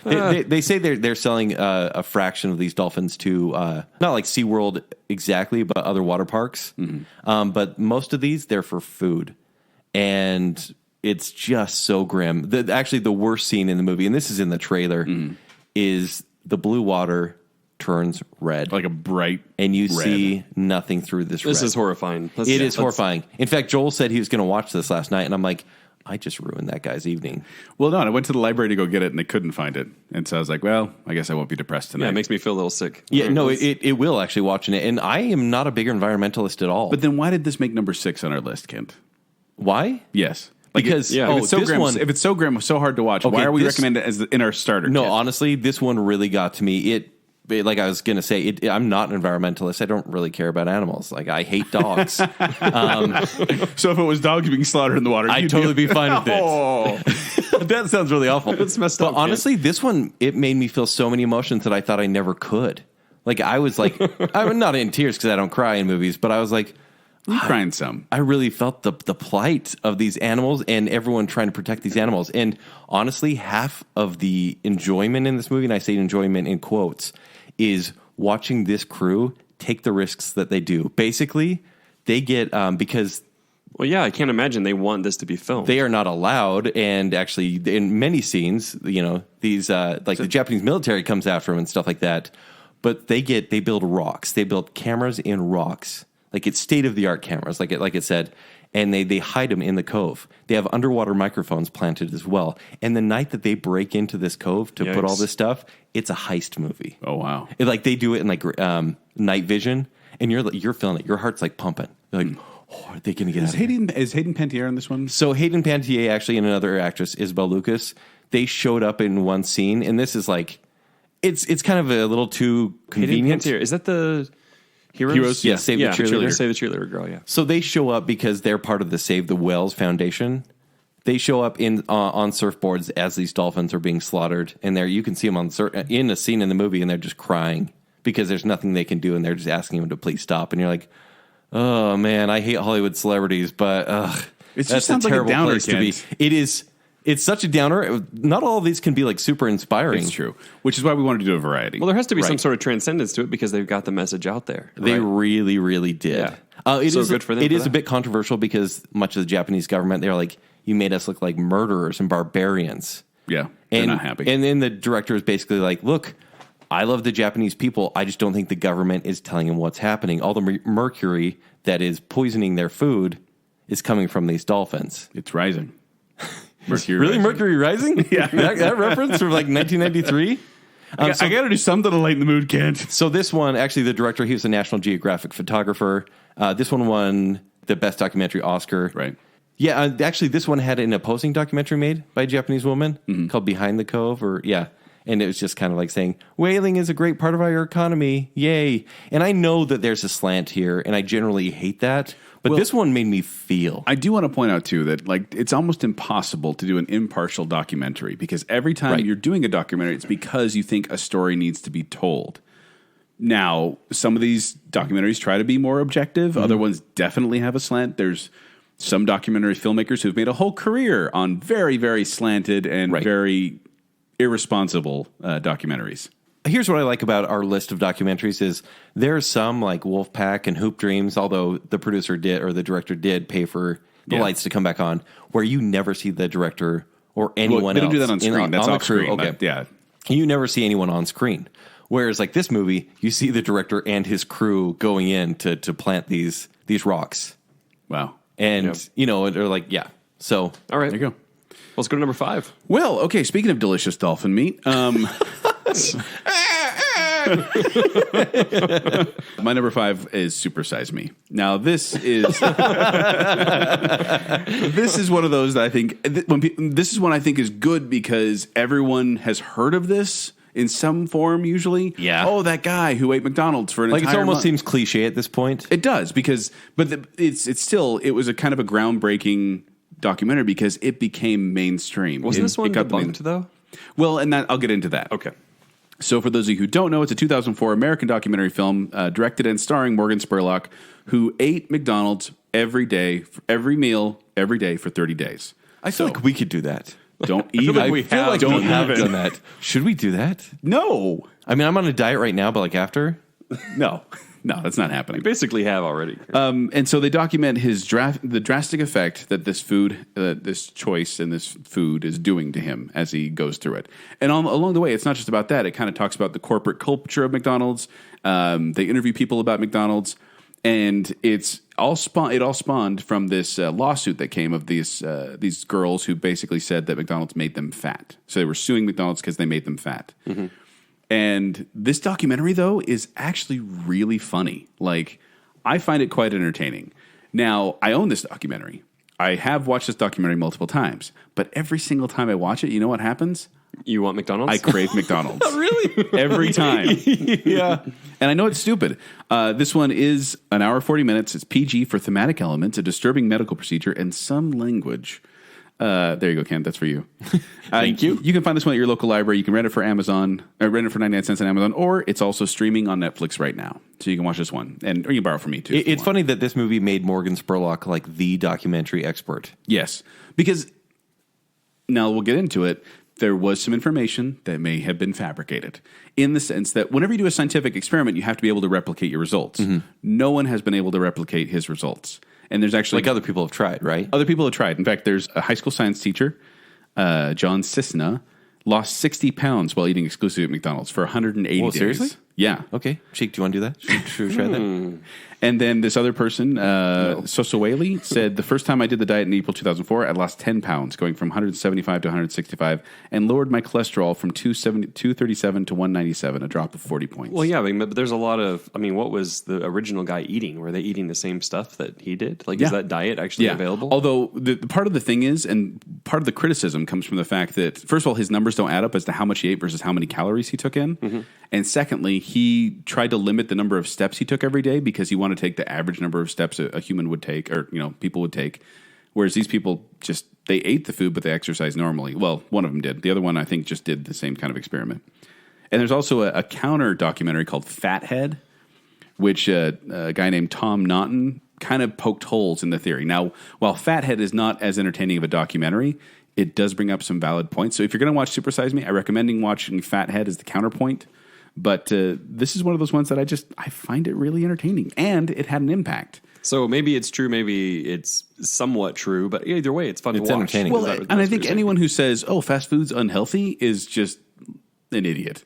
they say they're selling a fraction of these dolphins to not like SeaWorld exactly, but other water parks. But most of these they're for food, and it's just so grim. Actually, the worst scene in the movie, and this is in the trailer, is the blue water turns red. Like a bright and you red. see nothing through this red. This is horrifying. It is horrifying. In fact, Joel said he was going to watch this last night, and I'm like, I just ruined that guy's evening. Well, no, I went to the library to go get it, and they couldn't find it. And so I was like, well, I guess I won't be depressed tonight. Yeah, it makes me feel a little sick. Yeah, no, it will actually watching it. And I am not a bigger environmentalist at all. But then why did this make number 6 on our list, Kent? Why? Yes. Because if it's so this grim, one, if it's so grim, so hard to watch, why are we recommending it as in our starter? No, kit? honestly, this one really got to me. It like I was going to say, I'm not an environmentalist. I don't really care about animals. Like, I hate dogs. So if it was dogs being slaughtered in the water, I'd totally be fine with it. Oh. That sounds really awful. It's messed but up, honestly, this one, it made me feel so many emotions that I thought I never could. Like, I was like, I'm not in tears because I don't cry in movies, but I was like, I'm crying some. I really felt the plight of these animals and everyone trying to protect these animals. And honestly, half of the enjoyment in this movie, and I say enjoyment in quotes, is watching this crew take the risks that they do. Basically, they get, because Well, yeah, I can't imagine they want this to be filmed. they are not allowed, and actually in many scenes, these like the Japanese military comes after them and stuff like that. But they build rocks. They build cameras in rocks, like it's state of the art cameras, like it said, and they hide them in the cove. They have underwater microphones planted as well. And the night that they break into this cove to put all this stuff, it's a heist movie. Oh wow! They do it in like night vision, and you're feeling it. Your heart's like pumping. You're like, oh, are they going to get out of here? Is Hayden Panettiere in this one? So Hayden Panettiere, actually, and another actress, Isabel Lucas, they showed up in one scene, and this is like, it's kind of a little too convenient. Is that the Heroes? Yeah, Save the Cheerleader. Save the Cheerleader girl, yeah. So they show up because they're part of the Save the Whales Foundation. They show up on surfboards as these dolphins are being slaughtered, and you can see them in a scene in the movie, and they're just crying because there's nothing they can do, and they're just asking them to please stop. And you're like, oh man, I hate Hollywood celebrities, but that's a terrible place to be. It is. It's such a downer. Not all of these can be like super inspiring. It's true, which is why we wanted to do a variety. Well, there has to be some sort of transcendence to it because they've got the message out there. They really, really did. Yeah. It is good for them. It is a bit controversial because much of the Japanese government, they're like, you made us look like murderers and barbarians. Yeah, they're not happy. And then the director is basically like, look, I love the Japanese people. I just don't think the government is telling them what's happening. All the mercury that is poisoning their food is coming from these dolphins. It's rising. Mercury Really? rising. Mercury Rising? Yeah. that reference from like 1993? I got to do something to lighten the mood, Kent. So this one, actually, the director, he was a National Geographic photographer. This one won the Best Documentary Oscar. Right. Yeah, actually, this one had an opposing documentary made by a Japanese woman called Behind the Cove, and it was just kind of like saying, whaling is a great part of our economy, yay. And I know that there's a slant here, and I generally hate that, but this one made me feel. I do want to point out, too, that like it's almost impossible to do an impartial documentary because every time you're doing a documentary, it's because you think a story needs to be told. Now, some of these documentaries try to be more objective. Other ones definitely have a slant. There's some documentary filmmakers who've made a whole career on very, very slanted and very irresponsible documentaries. Here's what I like about our list of documentaries is there are some like Wolfpack and Hoop Dreams, although the producer did or the director did pay for the lights to come back on, where you never see the director or anyone else. They don't do that on screen. That's off screen. Okay. Yeah. You never see anyone on screen. Whereas like this movie, you see the director and his crew going in to plant these rocks. Wow. And, they're like, So, all right. There you go. Let's go to number 5. Well, okay, speaking of delicious dolphin meat, my number 5 is Super Size Me. Now, this is this is one of those that I think this is one I think is good because everyone has heard of this in some form. Usually, Oh, that guy who ate McDonald's for an entire month. It almost seems cliche at this point. It does because, it's still it was a kind of a groundbreaking documentary because it became mainstream. Wasn't this one debunked though? Well, and I'll get into that. Okay. So for those of you who don't know, it's a 2004 American documentary film directed and starring Morgan Spurlock, who ate McDonald's every day, for every meal, every day for 30 days. I feel like we could do that. Don't even. I feel like we have done that. Should we do that? No. I mean, I'm on a diet right now, but like after? No. No, that's not happening. You basically have already. And so they document the drastic effect that this choice and this food is doing to him as he goes through it. And along the way, it's not just about that. It kind of talks about the corporate culture of McDonald's. They interview people about McDonald's, and it all spawned from this lawsuit that came of these girls who basically said that McDonald's made them fat. So they were suing McDonald's because they made them fat. Mm-hmm. And this documentary, though, is actually really funny. Like, I find it quite entertaining. Now, I own this documentary. I have watched this documentary multiple times. But every single time I watch it, you know what happens? You want McDonald's? I crave McDonald's. Really? Every time. Yeah. And I know it's stupid. This one is an hour, 40 minutes. It's PG for thematic elements, a disturbing medical procedure, and some language. There you go, Ken. That's for you. Thank you. You can find this one at your local library. You can rent it for Amazon, or rent it for 99 cents on Amazon, or it's also streaming on Netflix right now. So you can watch this one, or you can borrow from me too. It's funny that this movie made Morgan Spurlock like the documentary expert. Yes, because now we'll get into it. There was some information that may have been fabricated in the sense that whenever you do a scientific experiment, you have to be able to replicate your results. Mm-hmm. No one has been able to replicate his results. And there's actually... Like other people have tried, right? Other people have tried. In fact, there's a high school science teacher, John Cisna, lost 60 pounds while eating exclusively at McDonald's for 180 days. Seriously? Yeah. Okay. Sheik, do you want to do that? Should we try that? And then this other person, Sosoweli, said, the first time I did the diet in April 2004, I lost 10 pounds, going from 175 to 165, and lowered my cholesterol from 237 to 197, a drop of 40 points. Well, yeah, but there's a lot of, what was the original guy eating? Were they eating the same stuff that he did? Like, is that diet actually available? Although, the part of the thing is, and part of the criticism comes from the fact that, first of all, his numbers don't add up as to how much he ate versus how many calories he took in. Mm-hmm. And secondly, he tried to limit the number of steps he took every day because he wanted to take the average number of steps a human would take, or people would take. Whereas these people they ate the food, but they exercised normally. Well, one of them did. The other one, I think, just did the same kind of experiment. And there's also a counter documentary called Fathead, which a guy named Tom Naughton kind of poked holes in the theory. Now, while Fathead is not as entertaining of a documentary, it does bring up some valid points. So if you're going to watch Super Size Me, I recommend watching Fathead as the counterpoint. But this is one of those ones that I find it really entertaining, and it had an impact. So maybe it's true, maybe it's somewhat true, but either way, it's fun to watch. Entertaining. Well, and I think anyone who says, "Oh, fast food's unhealthy," is just an idiot,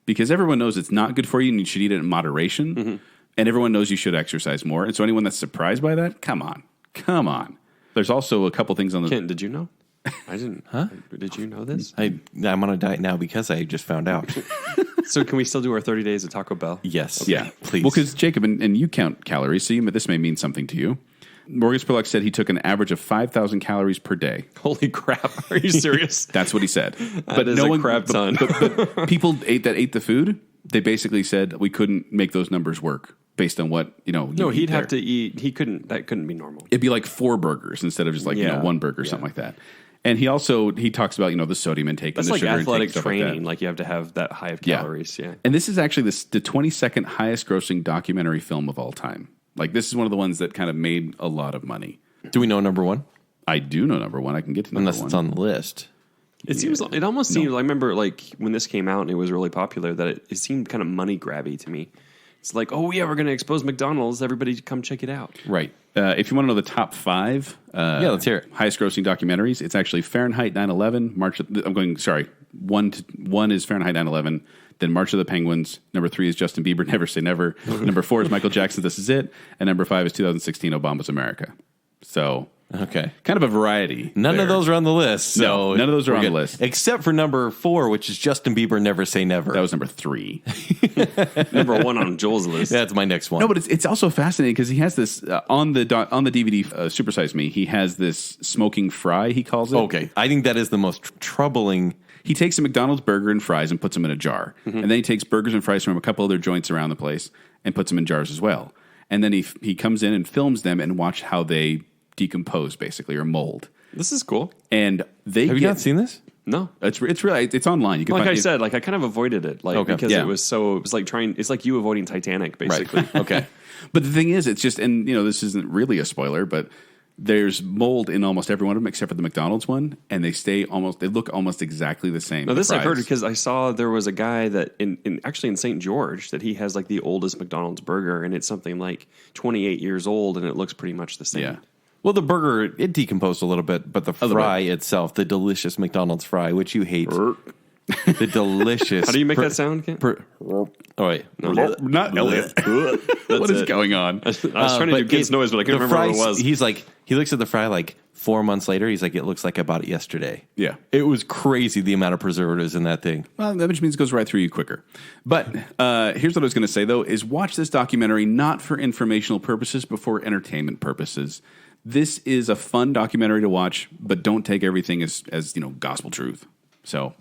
because everyone knows it's not good for you, and you should eat it in moderation, mm-hmm. and everyone knows you should exercise more. And so, anyone that's surprised by that, come on. There's also a couple things on the. Kent, did you know? I didn't. Huh? Did you know this? I'm on a diet now because I just found out. So can we still do our 30 days of Taco Bell? Yes. Okay. Yeah. Please. Well, because Jacob, and you count calories, so this may mean something to you. Morgan Spurlock said he took an average of 5,000 calories per day. Holy crap. Are you serious? That's what he said. But no one, crap ton. But people ate the food, they basically said we couldn't make those numbers work based on what, No, he'd have to eat. That couldn't be normal. It'd be like 4 burgers instead of just like, 1 burger or something like that. And he talks about, the sodium intake That's and the like sugar athletic intake, training. like like you have to have that high of calories. Yeah. And this is actually the 22nd highest grossing documentary film of all time. Like, this is one of the ones that kind of made a lot of money. Do we know number one? I do know number one. I can get to number Unless one. it's on the list. It almost seemed, I remember like when this came out and it was really popular, that it seemed kind of money grabby to me. It's like, oh yeah, we're going to expose McDonald's. Everybody come check it out. Right. If you want to know the top 5 let's hear it. highest grossing documentaries, it's actually Fahrenheit 9/11, one is Fahrenheit 9/11, then March of the Penguins, number 3 is Justin Bieber, Never Say Never, number 4 is Michael Jackson, This Is It, and number 5 is 2016, Obama's America. So, okay. Kind of a variety. None of those are on the list. So no, none of those are on the good. list. Except for number 4, which is Justin Bieber, Never Say Never. That was number 3. Number 1 on Joel's list. That's my next one. No, but it's also fascinating because he has this on the DVD Super Size Me. He has this smoking fry. He calls it. Okay, I think that is the most troubling. He takes a McDonald's burger and fries and puts them in a jar, and then he takes burgers and fries from a couple other joints around the place and puts them in jars as well. And then he comes in and films them and watch how they decompose, basically, or mold. This is cool. And Have you not seen this? No, it's online. You can like I said, like I kind of avoided it, because it was like it's like you avoiding Titanic, basically. Right. Okay. But the thing is, it's just, and this isn't really a spoiler, but There's mold in almost every one of them except for the McDonald's one, and they look almost exactly the same. Now, this I've heard fries. because I saw there was a guy that actually in St. George that he has like the oldest McDonald's burger, and it's something like 28 years old, and it looks pretty much the same. Yeah. Well, the burger, it decomposed a little bit, but the fry itself, the delicious McDonald's fry, which you hate. The delicious. How do you make that sound, Kent? Oh, wait. No. Not Elliot. What is going on? I was trying to do Kent's noise, but I couldn't remember what it was. He's like, he looks at the fry like 4 months later. He's like, it looks like I bought it yesterday. Yeah. It was crazy the amount of preservatives in that thing. Well, that which means it goes right through you quicker. But here's what I was going to say, though, is watch this documentary not for informational purposes, but for entertainment purposes. This is a fun documentary to watch, but don't take everything as gospel truth. So,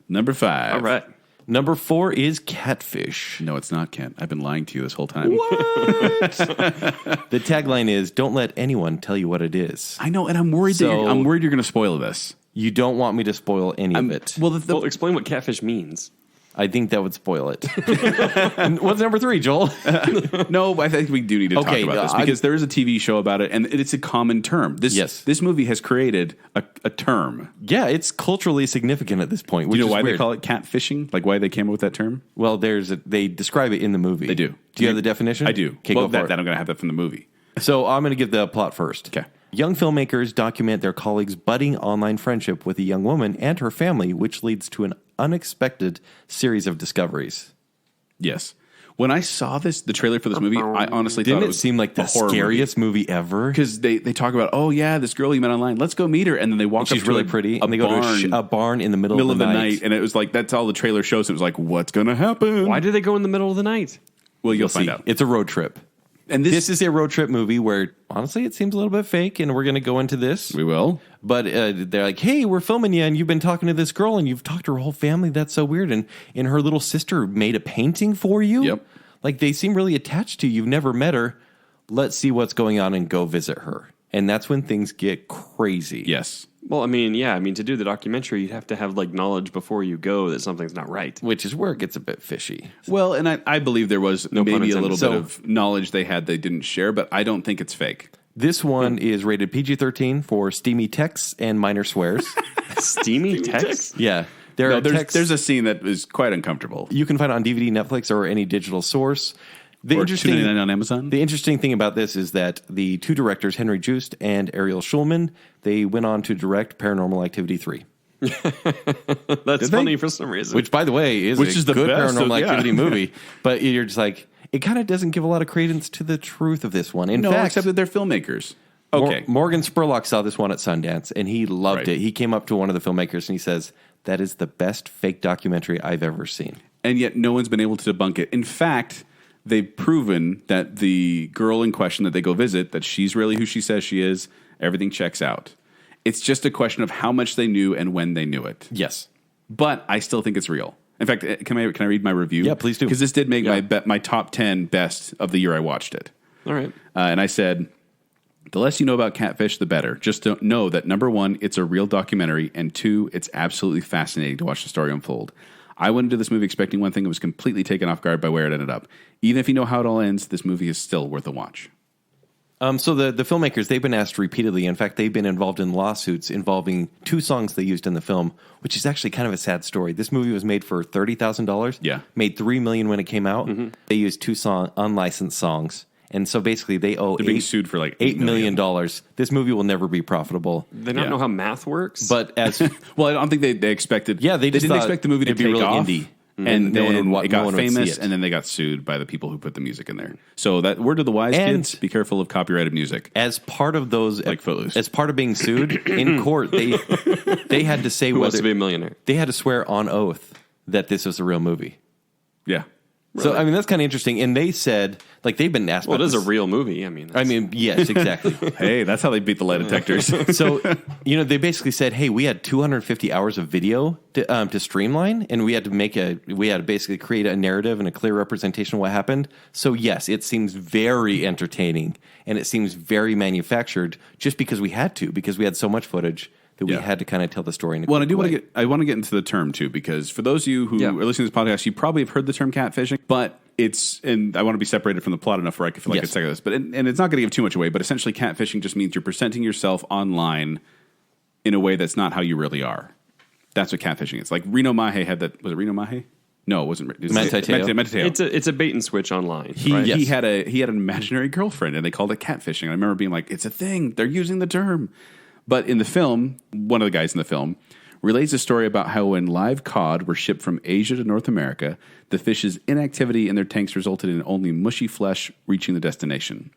number 5. All right. Number 4 is Catfish. No, it's not, Kent. I've been lying to you this whole time. The tagline is, don't let anyone tell you what it is. I know, and I'm worried you're going to spoil this. You don't want me to spoil any of it. Well, explain what catfish means. I think that would spoil it. What's number 3, Joel? No, I think we do need to talk about this because there is a TV show about it, and it's a common term. This movie has created a term. Yeah, it's culturally significant at this point. Do you know why they call it catfishing? Like why they came up with that term? Well, they describe it in the movie. They do. Do you have the definition? I do. Okay, well, go for it. I'm going to have that from the movie. So I'm going to give the plot first. Okay. Young filmmakers document their colleagues' budding online friendship with a young woman and her family, which leads to an unexpected series of discoveries. Yes. When I saw the trailer for this movie, I honestly thought Didn't it it was seem like the scariest movie ever? Because they talk about, oh yeah, this girl you met online, let's go meet her, and then they walk up She's to really pretty, and they go to a barn in the middle of the night, and it was like that's all the trailer shows. It was like, what's going to happen? Why did they go in the middle of the night? Well, you'll see. find out. It's a road trip. And this is a road trip movie where, honestly, it seems a little bit fake, and we're going to go into this. We will. But they're like, hey, we're filming you, and you've been talking to this girl, and you've talked to her whole family. That's so weird. And her little sister made a painting for you. Yep. Like, they seem really attached to you. You've never met her. Let's see what's going on and go visit her. And that's when things get crazy. Yes. Well, to do the documentary, you'd have to have like knowledge before you go that something's not right. Which is where it gets a bit fishy. Well, and I believe there was No pun maybe a intended. little bit of knowledge they had they didn't share, but I don't think it's fake. This one is rated PG-13 for steamy texts and minor swears. Steamy text? Yeah. There's a scene that is quite uncomfortable. You can find it on DVD, Netflix, or any digital source. Or $2.99 on Amazon. The interesting thing about this is that the two directors, Henry Joost and Ariel Schulman, they went on to direct Paranormal Activity 3. That's funny for some reason. Which, by the way, is the good best Paranormal Activity movie. But you're just like, it kind of doesn't give a lot of credence to the truth of this one. In fact, except that they're filmmakers. Okay. Morgan Spurlock saw this one at Sundance, and he loved Right. it. He came up to one of the filmmakers, and he says, that is the best fake documentary I've ever seen. And yet no one's been able to debunk it. In fact, they've proven that the girl in question that they go visit, that she's really who she says she is, everything checks out. It's just a question of how much they knew and when they knew it. Yes. But I still think it's real. In fact, can I read my review? Yeah, please do. Because this did make my top 10 best of the year I watched it. All right. And I said, the less you know about Catfish, the better. Just don't know that, number one, it's a real documentary, and two, it's absolutely fascinating to watch the story unfold. I went into this movie expecting one thing and was completely taken off guard by where it ended up. Even if you know how it all ends, this movie is still worth a watch. So the filmmakers, they've been asked repeatedly. In fact, they've been involved in lawsuits involving two songs they used in the film, which is actually kind of a sad story. This movie was made for $30,000. Yeah. Made $3 million when it came out. Mm-hmm. They used two unlicensed songs. And so basically they owe They're being sued for like $8 million. This movie will never be profitable. They don't know how math works? But as well, I don't think they expected. Yeah, they didn't expect the movie to it'd be take really off. indie. And no then one would, it got no one would see famous, it. and then they got sued by the people who put the music in there. So that word to the wise, And- kids: be careful of copyrighted music. As part of those, Like Footloose. as part of being sued in court, they had to say Who wants whether to be a millionaire? they had to swear on oath that this was a real movie. Yeah, So I mean that's kind of interesting. And they said like they've been asked. Well, it about is a this. real movie. Yes, exactly. hey, that's how they beat the lie detectors. So they basically said, hey, we had 250 hours of video to streamline, and we had to basically create a narrative and a clear representation of what happened. So yes, it seems very entertaining, and it seems very manufactured, just because we had so much footage that we had to kind of tell the story. Well, I want to get into the term too, because for those of you who are listening to this podcast, you probably have heard the term catfishing, but and I want to be separated from the plot enough where I can feel like it's like this, but and it's not going to give too much away. But essentially, catfishing just means you're presenting yourself online in a way that's not how you really are. That's what catfishing is. Like Reno Mahe had that. Was it Reno Mahe? No, it wasn't. It was Mateo. It's a bait and switch online. He had an imaginary girlfriend, and they called it catfishing. I remember being like, "It's a thing. They're using the term." But in the film, one of the guys in the film relays a story about how when live cod were shipped from Asia to North America, the fish's inactivity in their tanks resulted in only mushy flesh reaching the destination.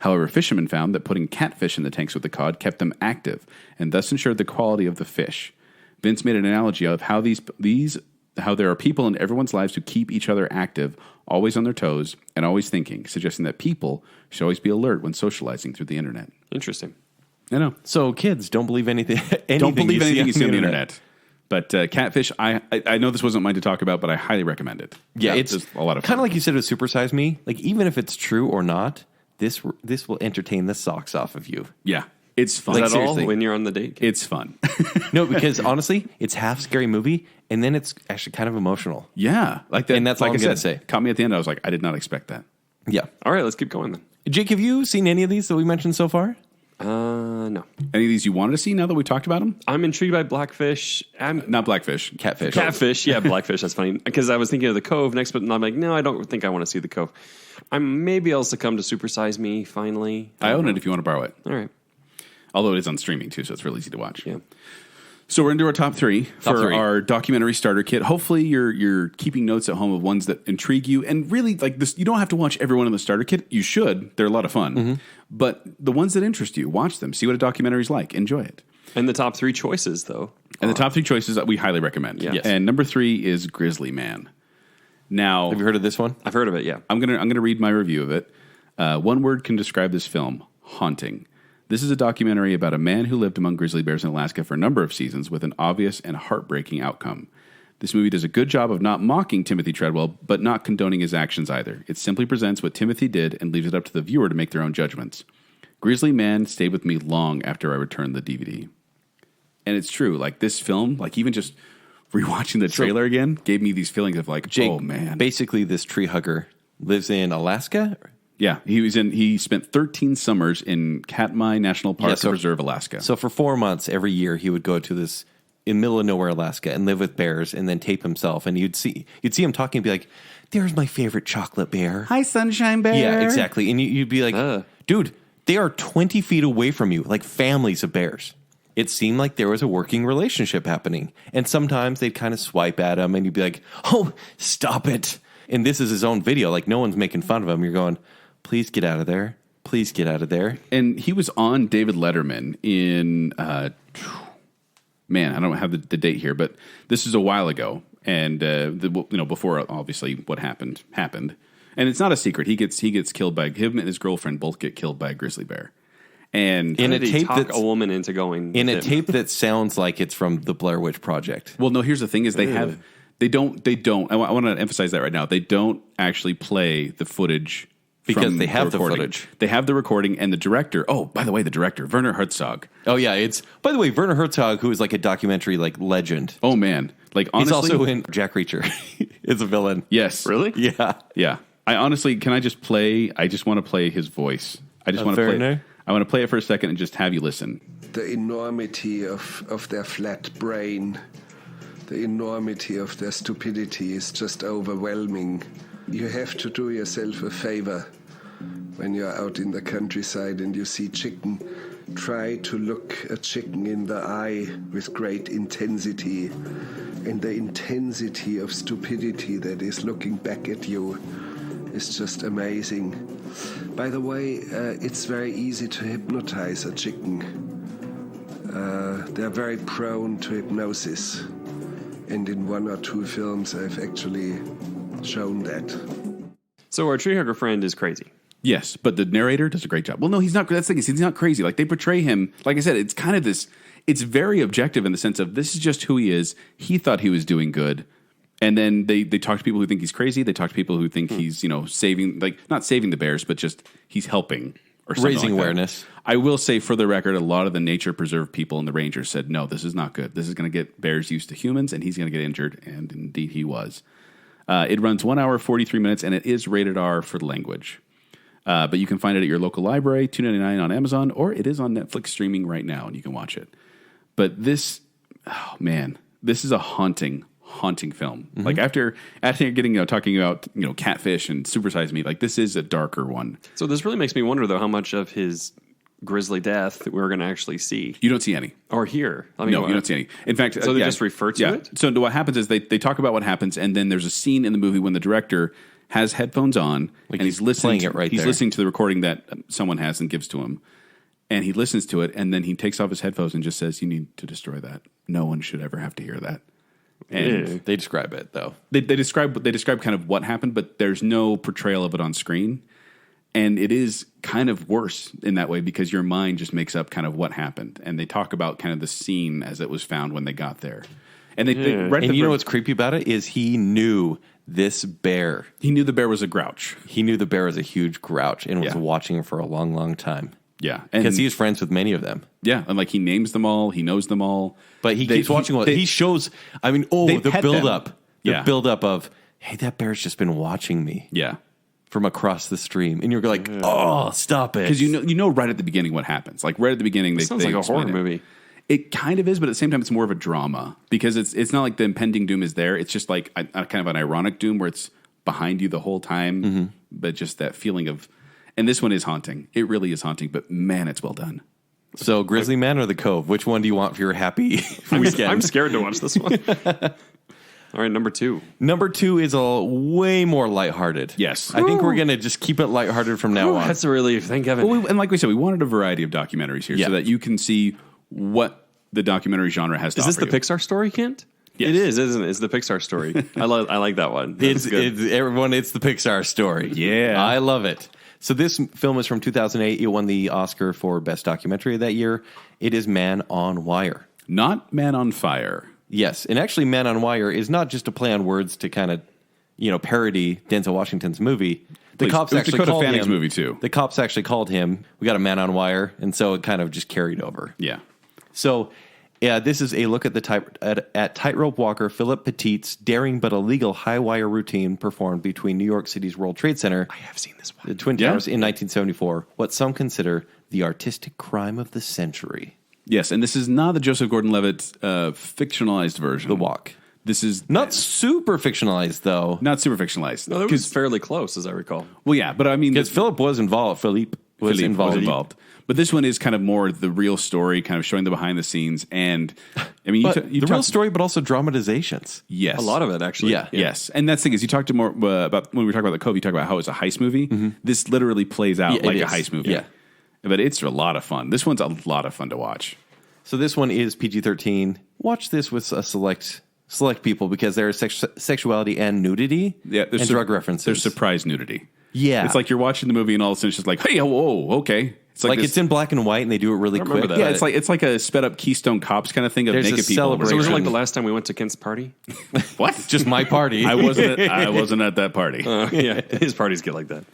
However, fishermen found that putting catfish in the tanks with the cod kept them active and thus ensured the quality of the fish. Vince made an analogy of how how there are people in everyone's lives who keep each other active, always on their toes, and always thinking, suggesting that people should always be alert when socializing through the internet. Interesting. I know. So kids, don't believe anything. Don't believe anything you see on the internet. But Catfish, I know this wasn't mine to talk about, but I highly recommend it. Yeah, it's a lot of fun. Kind of like you said with Super Size Me. Like even if it's true or not, this will entertain the socks off of you. Yeah, it's fun. Is that seriously. all when you're on the date? It's fun. No, because honestly, it's half scary movie, and then it's actually kind of emotional. Yeah, like that. And that's like all I'm I gonna said, say. Caught me at the end. I was like, I did not expect that. Yeah. All right, let's keep going then. Jake, have you seen any of these that we mentioned so far? No. Any of these you wanted to see now that we talked about them? I'm intrigued by Blackfish. Not Blackfish. Catfish. Catfish, yeah, Blackfish. That's funny because I was thinking of the Cove next, but I'm like, no, I don't think I want to see the Cove. Maybe I'll succumb to Super Size Me finally. I own it if you want to borrow it. All right. Although it is on streaming too, so it's really easy to watch. Yeah. So we're into our top three for three. our documentary starter kit. Hopefully you're keeping notes at home of ones that intrigue you. And really, like this, you don't have to watch every one in the starter kit. You should. They're a lot of fun. But the ones that interest you, watch them. See what a documentary is like. Enjoy it. And the top three choices, though. And the top three choices that we highly recommend. Yeah. Yes. And number 3 is Grizzly Man. Now, Have you heard of this one? I've heard of it, yeah. I'm gonna read my review of it. One word can describe this film: haunting. This is a documentary about a man who lived among grizzly bears in Alaska for a number of seasons with an obvious and heartbreaking outcome. This movie does a good job of not mocking Timothy Treadwell, but not condoning his actions either. It simply presents what Timothy did and leaves it up to the viewer to make their own judgments. Grizzly Man stayed with me long after I returned the DVD. And it's true, like this film, like even just rewatching the trailer again, gave me these feelings of like, Jake, oh man. basically this tree hugger lives in Alaska. Yeah, he spent 13 summers in Katmai National Park and Reserve, Alaska. So for 4 months every year, he would go to this in middle of nowhere, Alaska, and live with bears, and then tape himself. And you'd see him talking and be like, "There's my favorite chocolate bear. Hi, Sunshine Bear." Yeah, exactly. And you'd be like, "Dude, they are 20 feet away from you, like families of bears." It seemed like there was a working relationship happening, and sometimes they'd kind of swipe at him, and you'd be like, "Oh, stop it!" And this is his own video, like no one's making fun of him. You're going, "Please get out of there. Please get out of there." And he was on David Letterman in, man, I don't have the date here, but this is a while ago. And, before obviously what happened. And it's not a secret. He gets killed by, him and his girlfriend both get killed by a grizzly bear. And In How a did he tape talk that's- a woman into going In with a him? tape that sounds like it's from the Blair Witch Project. well, no, here's the thing is they don't, I want to emphasize that right now. They don't actually play the footage Because from they have the recording. footage. They have the recording and the director. Oh, by the way, the director, Werner Herzog. Oh yeah, it's by the way Werner Herzog, who is like a documentary like legend. Oh man. Like honestly. He's also in Jack Reacher. Is a villain. Yes. Really? Yeah. Yeah. I honestly, can I just play? I just want to play his voice. I just want to play. Werner? I want to play it for a second and just have you listen. The enormity of their flat brain, the enormity of their stupidity is just overwhelming. You have to do yourself a favor when you're out in the countryside and you see chicken. Try to look a chicken in the eye with great intensity, and the intensity of stupidity that is looking back at you is just amazing. By the way, it's very easy to hypnotize a chicken. They're very prone to hypnosis, and in 1 or 2 films I've actually shown that. So our tree hugger friend is crazy. Yes, but the narrator does a great job. Well, no, he's not. That's the thing. He's not crazy. Like they portray him. Like I said, it's kind of this. It's very objective in the sense of this is just who he is. He thought he was doing good, and then they talk to people who think he's crazy. They talk to people who think he's saving, like not saving the bears, but just he's helping or something Raising like that. awareness. I will say, for the record, a lot of the nature preserve people and the rangers said, no, this is not good. This is going to get bears used to humans, and he's going to get injured, and indeed he was. It runs 1 hour, 43 minutes, and it is rated R for the language. But you can find it at your local library, $2.99 on Amazon, or it is on Netflix streaming right now, and you can watch it. But this, oh man, this is a haunting film. Mm-hmm. Like after getting talking about Catfish and Super Size Me, like this is a darker one. So this really makes me wonder though how much of his grisly death that we're going to actually see. You don't see any or hear. I mean, no, you don't see any. In fact, so they just refer to it. So what happens is they talk about what happens, and then there's a scene in the movie when the director has headphones on and he's listening. He's listening to the recording that someone has and gives to him. And he listens to it, and then he takes off his headphones and just says, "You need to destroy that. No one should ever have to hear that." And they describe it though. They describe kind of what happened, but there's no portrayal of it on screen, and it is kind of worse in that way because your mind just makes up kind of what happened, and they talk about kind of the scene as it was found when they got there. And know what's creepy about it is he knew this bear. He knew the bear was a grouch. He knew the bear was a huge grouch and was watching him for a long, long time. Yeah, because he's friends with many of them. Yeah, and like he names them all, he knows them all. But he keeps watching what he shows. I mean, the buildup, buildup of, hey, that bear's just been watching me. Yeah, from across the stream, and you're like, oh, stop it, because you know right at the beginning what happens. Like right at the beginning, it sounds like a horror movie. It kind of is, but at the same time, it's more of a drama because it's not like the impending doom is there. It's just like a kind of an ironic doom where it's behind you the whole time, but just that feeling of. And this one is haunting. It really is haunting, but man, it's well done. So, Grizzly Man or The Cove? Which one do you want for your happy weekend? I'm scared to watch this one. All right, number 2. Number 2 is way more lighthearted. Yes. I think we're going to just keep it lighthearted from now on. That's a relief. Thank heaven. Well, and like we said, we wanted a variety of documentaries here so that you can see what the documentary genre has to offer. Is this the Pixar story, Kent? Yes. It is, isn't it? It's the Pixar story. I like that one. It's the Pixar story. Yeah. I love it. So this film is from 2008. It won the Oscar for Best Documentary that year. It is Man on Wire. Not Man on Fire. Yes. And actually, Man on Wire is not just a play on words to kind of, parody Denzel Washington's movie. The cops actually called him. Movie too. The cops actually called him. We got a Man on Wire. And so it kind of just carried over. Yeah. So this is a look at at tightrope walker Philip Petit's daring but illegal high wire routine performed between New York City's World Trade Center. I have seen this one. The Twin Towers in 1974. What some consider the artistic crime of the century. Yes, and this is not the Joseph Gordon-Levitt fictionalized version. The Walk. This is not super fictionalized, though. Not super fictionalized. No, that was fairly close, as I recall. Well, yeah, but I mean, because Philip was involved. Philippe was involved. But this one is kind of more the real story, kind of showing the behind the scenes. And I mean, the real story, but also dramatizations. Yes. A lot of it, actually. Yeah. Yes. And that's the thing is you talked to more about when we talk about The Cove, you talk about how it's a heist movie. Mm-hmm. This literally plays out like a heist movie. Yeah. But it's a lot of fun. This one's a lot of fun to watch. So this one is PG-13. Watch this with a select people because there is sexuality and nudity and drug references. There's surprise nudity. Yeah. It's like you're watching the movie and all of a sudden it's just like, hey, whoa, okay. It's like it's in black and white and they do it really quick. Yeah, it's like a sped up Keystone Cops kind of thing of naked people. So was it like the last time we went to Kent's party? What? Just my party. I wasn't at that party. Yeah, his parties get like that.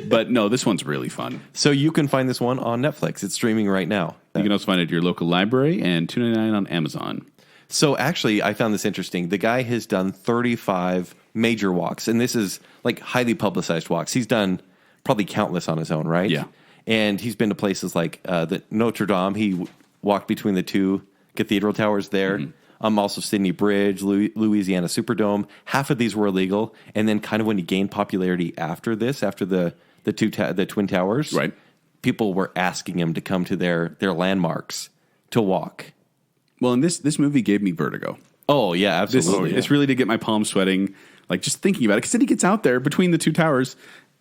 But no, this one's really fun. So you can find this one on Netflix. It's streaming right now. You can also find it at your local library and $2.99 on Amazon. So actually, I found this interesting. The guy has done 35 major walks, and this is like highly publicized walks. He's done probably countless on his own, right? Yeah. And he's been to places like the Notre Dame. He walked between the two cathedral towers there. Mm-hmm. Also Sydney Bridge, Louisiana Superdome. Half of these were illegal. And then kind of when he gained popularity after this, after the Twin Towers, right, people were asking him to come to their landmarks to walk. Well, and this movie gave me vertigo. Oh, yeah, absolutely. This really did get my palms sweating, like just thinking about it. Because then he gets out there between the two towers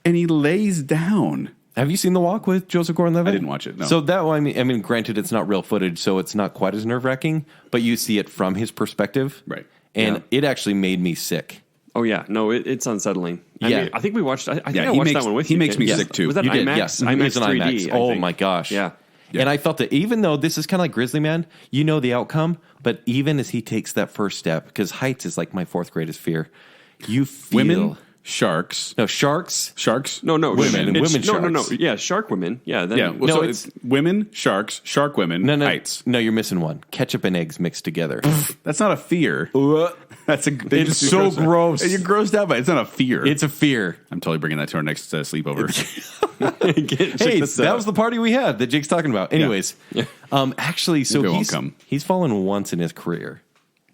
and he lays down. Have you seen The Walk with Joseph Gordon-Levitt? I didn't watch it, no. So that one, I mean, granted, it's not real footage, so it's not quite as nerve-wracking, but you see it from his perspective. Right. And it actually made me sick. Oh, yeah. No, it's unsettling. Yeah. I think we watched, I think I watched that one with you. He makes me sick, too. Was that you IMAX? Yes. IMAX 3D. Oh, my gosh. Yeah. And I felt that even though this is kind of like Grizzly Man, you know the outcome, but even as he takes that first step, because heights is like my fourth greatest fear, you feel... Women, sharks. No, sharks. Sharks? No, women. Women sharks. No. Yeah, shark women. Yeah. Then, Yeah. Well, so it's women, sharks, shark women, no, heights. No, you're missing one. Ketchup and eggs mixed together. That's not a fear. It's so gross. You're grossed out by it. It's not a fear. It's a fear. I'm totally bringing that to our next sleepover. Hey, that was the party we had that Jake's talking about. Anyways, actually, so he's fallen once in his career,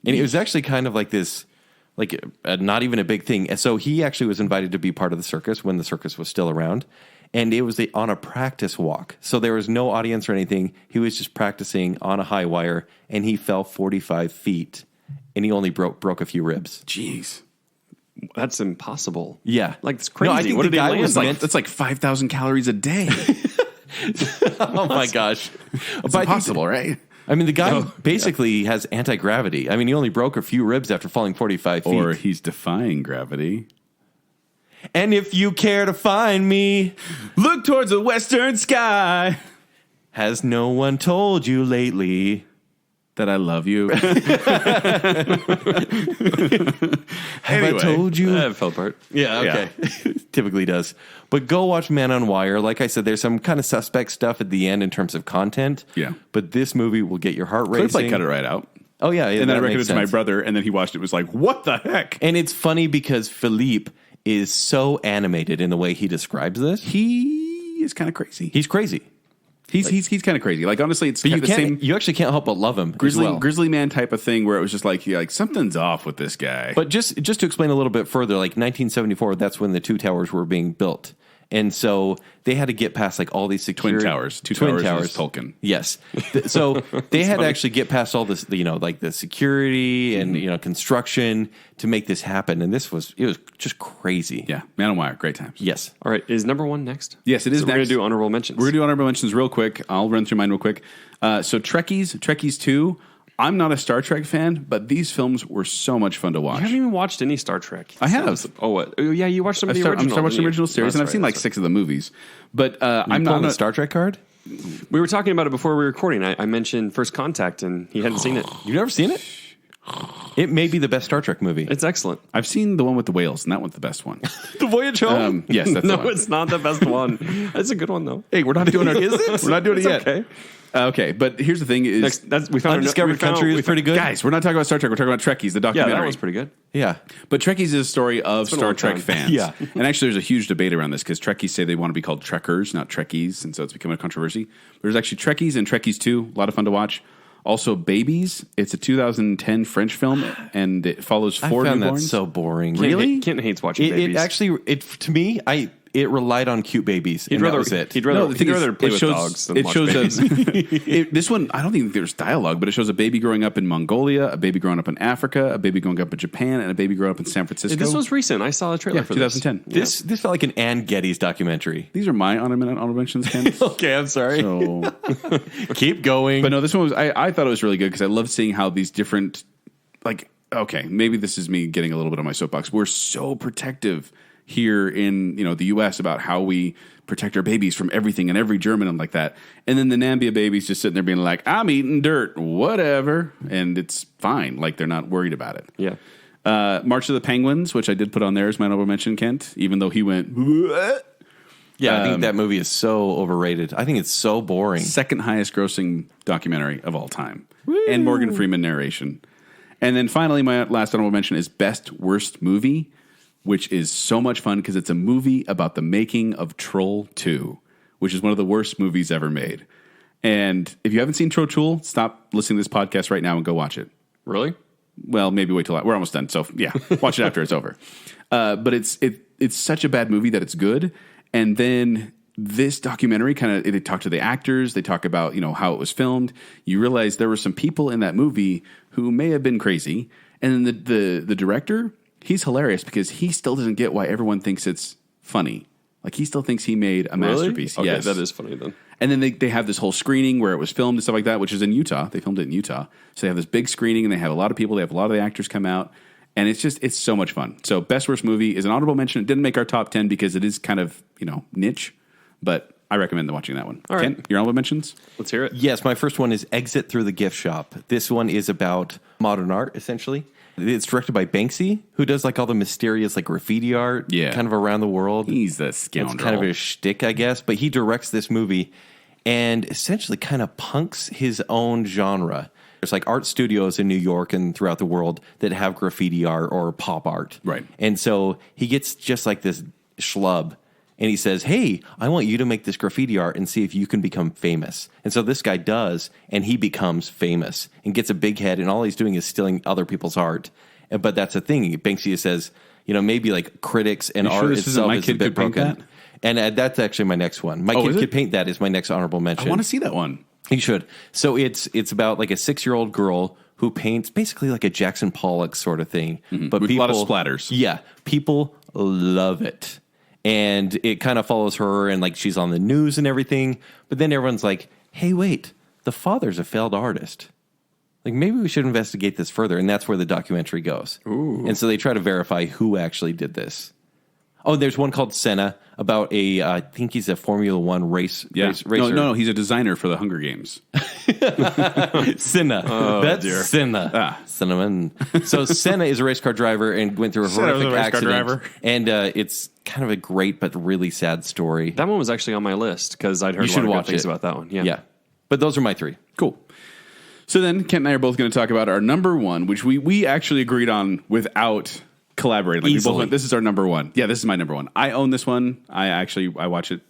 and it was actually kind of like this, like not even a big thing. And so he actually was invited to be part of the circus when the circus was still around, and it was on a practice walk. So there was no audience or anything. He was just practicing on a high wire, and he fell 45 feet, and he only broke a few ribs. Jeez. That's impossible. Yeah. Like, it's crazy. No, I think what the did he guy land? was Like, That's like 5,000 calories a day. Oh my gosh. It's impossible, right? I mean, the guy basically has anti-gravity. I mean, he only broke a few ribs after falling 45 feet. Or he's defying gravity. And if you care to find me, Look towards the western sky. has no one told you lately That I love you. Have I told you? It fell apart. Yeah, okay. Typically does. But go watch Man on Wire. Like I said, there's some kind of suspect stuff at the end in terms of content. Yeah. But this movie will get your heart racing. Cliff like cut it right out. Oh, yeah. And then I that recommended makes it to my sense. brother, and then he watched it and was like, what the heck? And it's funny because Philippe is so animated in the way he describes this. He is kind of crazy. He's crazy. He's kind of crazy. Like, honestly, it's But kind you of the same you actually can't help but love him grizzly man type of thing where it was just like, you're like, something's off with this guy. But just to explain a little bit further, like 1974, that's when the two towers were being built. And so they had to get past like all these security... Twin Towers. Twin Towers is Tolkien. Yes. So they had to actually get past all this, like the security and, construction to make this happen. And it was just crazy. Yeah. Man on Wire. Great times. Yes. All right. Is number one next? Yes, it is so we're going next. to do honorable mentions. We're going to do honorable mentions real quick. I'll run through mine real quick. So Trekkies 2. I'm not a Star Trek fan, but these films were so much fun to watch. You haven't even watched any Star Trek. I have. Oh, what? Oh, yeah, you watched some of the I'm original. watching the original series, That's and I've seen like 6 of the movies. But I'm not on the a Star Trek card? We were talking about it before we were recording. I mentioned First Contact, and he hadn't seen it. You've never seen it? It may be the best Star Trek movie. It's excellent. I've seen the one with the whales, and that one's the best one. The Voyage Home? Yes, that's the No, one. it's not the best one. It's a good one, though. Hey, we're not doing our. Is it? We're not doing it It's yet. okay. Okay, but here's the thing: is We found Undiscovered Country is pretty good. guys, we're not talking about Star Trek. We're talking about Trekkies, the Yeah, documentary. that was pretty good. Yeah. But Trekkies is a story of been a Star long Trek time. fans. Yeah. And actually, there's a huge debate around this because Trekkies say they want to be called Trekkers, not Trekkies, and so it's become a controversy. There's actually Trekkies and Trekkies 2, a lot of fun to watch. Also, Babies. It's a 2010 French film, and it follows 4 I found newborns. that so boring. Really? Kent hates watching babies. It actually, to me, it relied on cute babies. He'd and rather, that was it. He'd rather, No, the he'd thing is, rather play it with shows- dogs than it watch shows babies. This one, I don't think there's dialogue, but it shows a baby growing up in Mongolia, a baby growing up in Africa, a baby growing up in Japan, and a baby growing up in San Francisco. This was recent. I saw a trailer Yeah, for 2010. this. This felt like an Ann Geddes documentary. These are my honorable mentions, Ken. Okay, I'm sorry. So, Keep going. but no, this one was. I thought it was really good because I love seeing how these different, like, okay, maybe this is me getting a little bit on my soapbox. We're so protective here in the U.S. about how we protect our babies from everything and every germ and like that. And then the Nambia baby's just sitting there being like, I'm eating dirt, whatever. And it's fine. Like, they're not worried about it. Yeah. March of the Penguins, which I did put on there as my honorable mention, Kent, even though he went, "Bleh." Yeah, I think that movie is so overrated. I think it's so boring. Second highest grossing documentary of all time. And Morgan Freeman narration. And then finally, my last honorable mention is Best Worst Movie, which is so much fun because it's a movie about the making of Troll 2, which is one of the worst movies ever made. And if you haven't seen Troll 2, stop listening to this podcast right now and go watch it. Really? Well, maybe wait till we're almost done. So yeah, watch it after it's over. But it's such a bad movie that it's good. And then this documentary they talk to the actors. They talk about how it was filmed. You realize there were some people in that movie who may have been crazy. And then the director, he's hilarious because he still doesn't get why everyone thinks it's funny. Like, he still thinks he made a masterpiece. Okay, Yes, that is funny then. And then they have this whole screening where it was filmed and stuff like that, which is in Utah. They filmed it in Utah. So they have this big screening and they have a lot of people. They have a lot of the actors come out. And it's so much fun. So Best Worst Movie is an honorable mention. It didn't make our top 10 because it is kind of, niche. But I recommend watching that one. All right. Ken, your honorable mentions? Let's hear it. Yes, my first one is Exit Through the Gift Shop. This one is about modern art, essentially. It's directed by Banksy, who does like all the mysterious like graffiti art kind of around the world. He's the scoundrel. It's kind of a shtick, I guess. But he directs this movie and essentially kind of punks his own genre. There's like art studios in New York and throughout the world that have graffiti art or pop art. Right. And so he gets just like this schlub and he says, hey, I want you to make this graffiti art and see if you can become famous. And so this guy does, and he becomes famous and gets a big head, and all he's doing is stealing other people's art. But that's the thing. Banksy says, maybe like critics and art itself is a bit broken. And that's actually my next one. My Kid Could Paint That is my next honorable mention. I want to see that one. You should. So it's about like a 6-year-old girl who paints basically like a Jackson Pollock sort of thing. Mm-hmm. But with a lot of splatters. Yeah. People love it. And it kind of follows her, and like she's on the news and everything. But then everyone's like, hey, wait, the father's a failed artist. Like, maybe we should investigate this further. And that's where the documentary goes. Ooh. And so they try to verify who actually did this. Oh, there's one called Senna about I think he's a Formula One racer. No, he's a designer for the Hunger Games. Senna. Oh, That's dear. Senna. Cinnamon. So Senna is a race car driver and went through a horrific accident. And it's kind of a great but really sad story. That one was actually on my list because I'd heard You should a lot of watch good things it. about that one. Yeah. But those are my 3. Cool. So then Kent and I are both going to talk about our number one, which we actually agreed on without collaborating. Like, we both went, this is our number one. Yeah, this is my number one. I own this one. I watch it